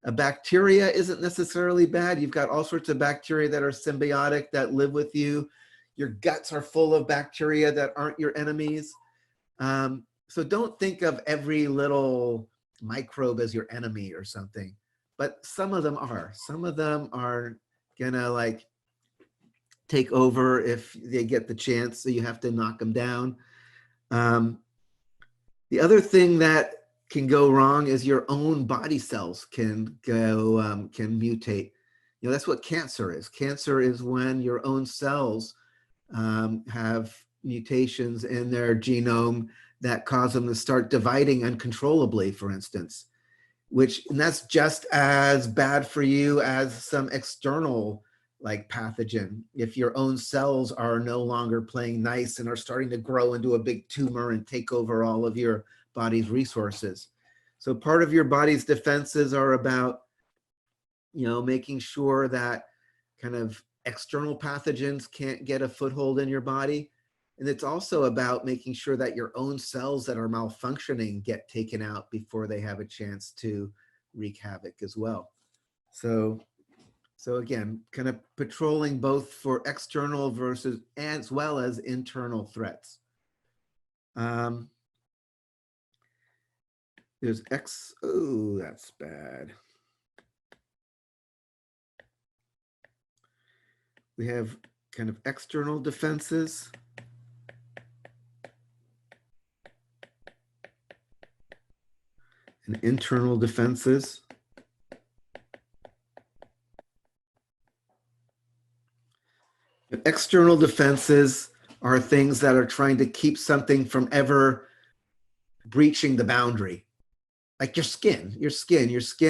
A bacteria isn't necessarily bad. You've got all sorts of bacteria that are symbiotic that live with you. Your guts are full of bacteria that aren't your enemies. So don't think of every little microbe as your enemy or something, but some of them are. Some of them are gonna like take over if they get the chance, so you have to knock them down. The other thing that can go wrong is your own body cells can go, can mutate. You know, that's what cancer is. Cancer is when your own cells have mutations in their genome that cause them to start dividing uncontrollably, for instance, and that's just as bad for you as some external like pathogen. If your own cells are no longer playing nice and are starting to grow into a big tumor and take over all of your body's resources. So part of your body's defenses are about, you know, making sure that kind of external pathogens can't get a foothold in your body. And it's also about making sure that your own cells that are malfunctioning get taken out before they have a chance to wreak havoc as well. So again, kind of patrolling both for external versus as well as internal threats. There's oh, that's bad. We have kind of external defenses. And internal defenses. external defenses are things that are trying to keep something from ever breaching the boundary. Like your skin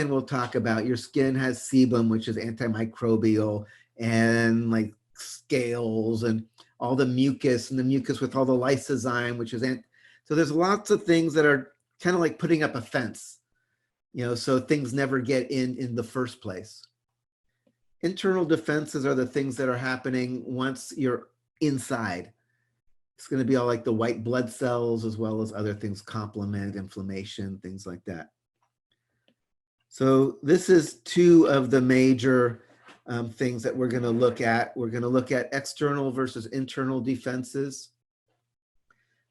we'll talk about. Your skin has sebum, which is antimicrobial, and like scales and all the mucus, and the mucus with all the lysozyme, which is so there's lots of things that are kind of like putting up a fence, so things never get in the first place. Internal defenses are the things that are happening once you're inside. It's going to be all like the white blood cells, as well as other things, complement, inflammation, things like that. So this is two of the major things that we're going to look at. We're going to look at external versus internal defenses.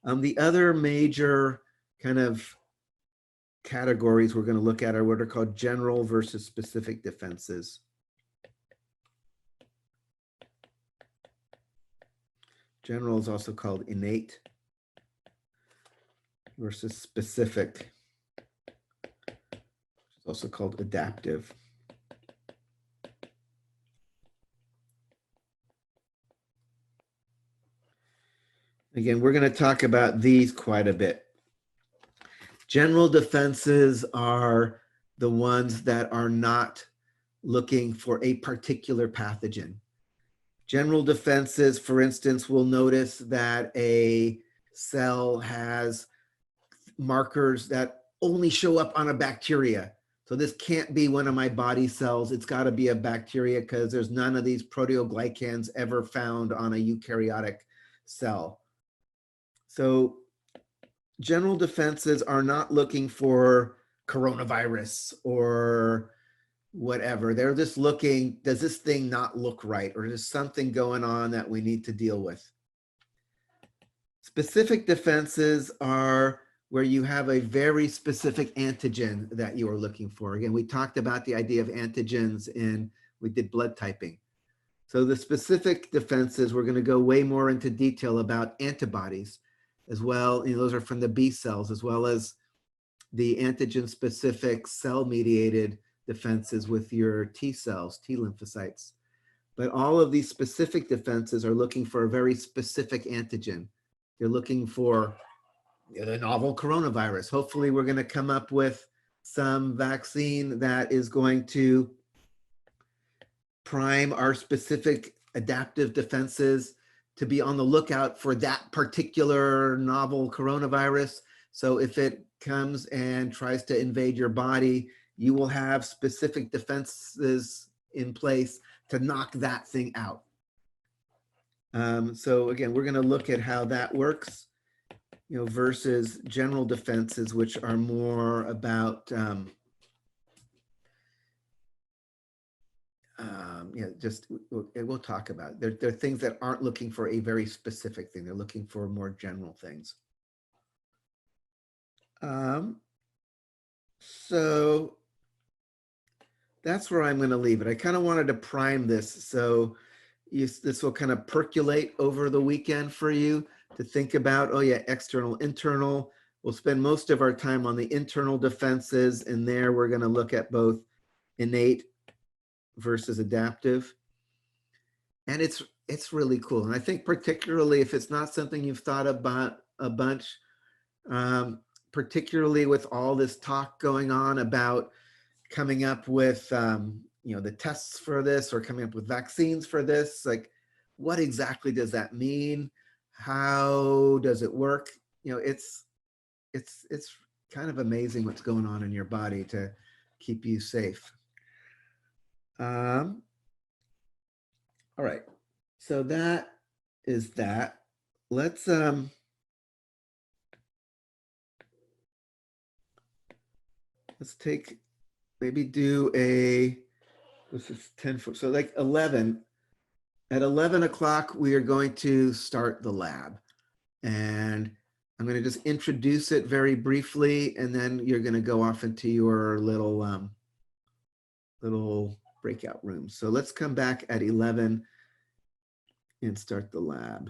The other major kind of categories we're going to look at are what are called general versus specific defenses. General is also called innate versus specific. It's also called adaptive. Again, we're going to talk about these quite a bit. General defenses are the ones that are not looking for a particular pathogen. General defenses, for instance, will notice that a cell has markers that only show up on a bacteria. So this can't be one of my body cells. It's got to be a bacteria because there's none of these proteoglycans ever found on a eukaryotic cell. So general defenses are not looking for coronavirus or whatever. They're just looking, does this thing not look right? Or is something going on that we need to deal with? Specific defenses are where you have a very specific antigen that you are looking for. Again, we talked about the idea of antigens we did blood typing. So the specific defenses, we're going to go way more into detail about antibodies as well. Those are from the B cells, as well as the antigen specific cell mediated defenses with your T cells, T lymphocytes. But all of these specific defenses are looking for a very specific antigen. They're looking for the novel coronavirus. Hopefully we're going to come up with some vaccine that is going to prime our specific adaptive defenses to be on the lookout for that particular novel coronavirus. So if it comes and tries to invade your body, you will have specific defenses in place to knock that thing out. So again, we're going to look at how that works, versus general defenses, which are more about, we'll talk about it. They're things that aren't looking for a very specific thing. They're looking for more general things. So that's where I'm going to leave it. I kind of wanted to prime this, so this will kind of percolate over the weekend for you to think about. Oh yeah, external, internal. We'll spend most of our time on the internal defenses, and there we're going to look at both innate versus adaptive. And it's really cool. And I think particularly if it's not something you've thought about a bunch, particularly with all this talk going on about coming up with the tests for this, or coming up with vaccines for this, like what exactly does that mean? How does it work? It's kind of amazing what's going on in your body to keep you safe. All right, so that is that. Let's take, maybe do this is 10 foot, so like 11. At 11 o'clock, we are going to start the lab. And I'm going to just introduce it very briefly, and then you're going to go off into your little breakout rooms. So let's come back at 11 and start the lab.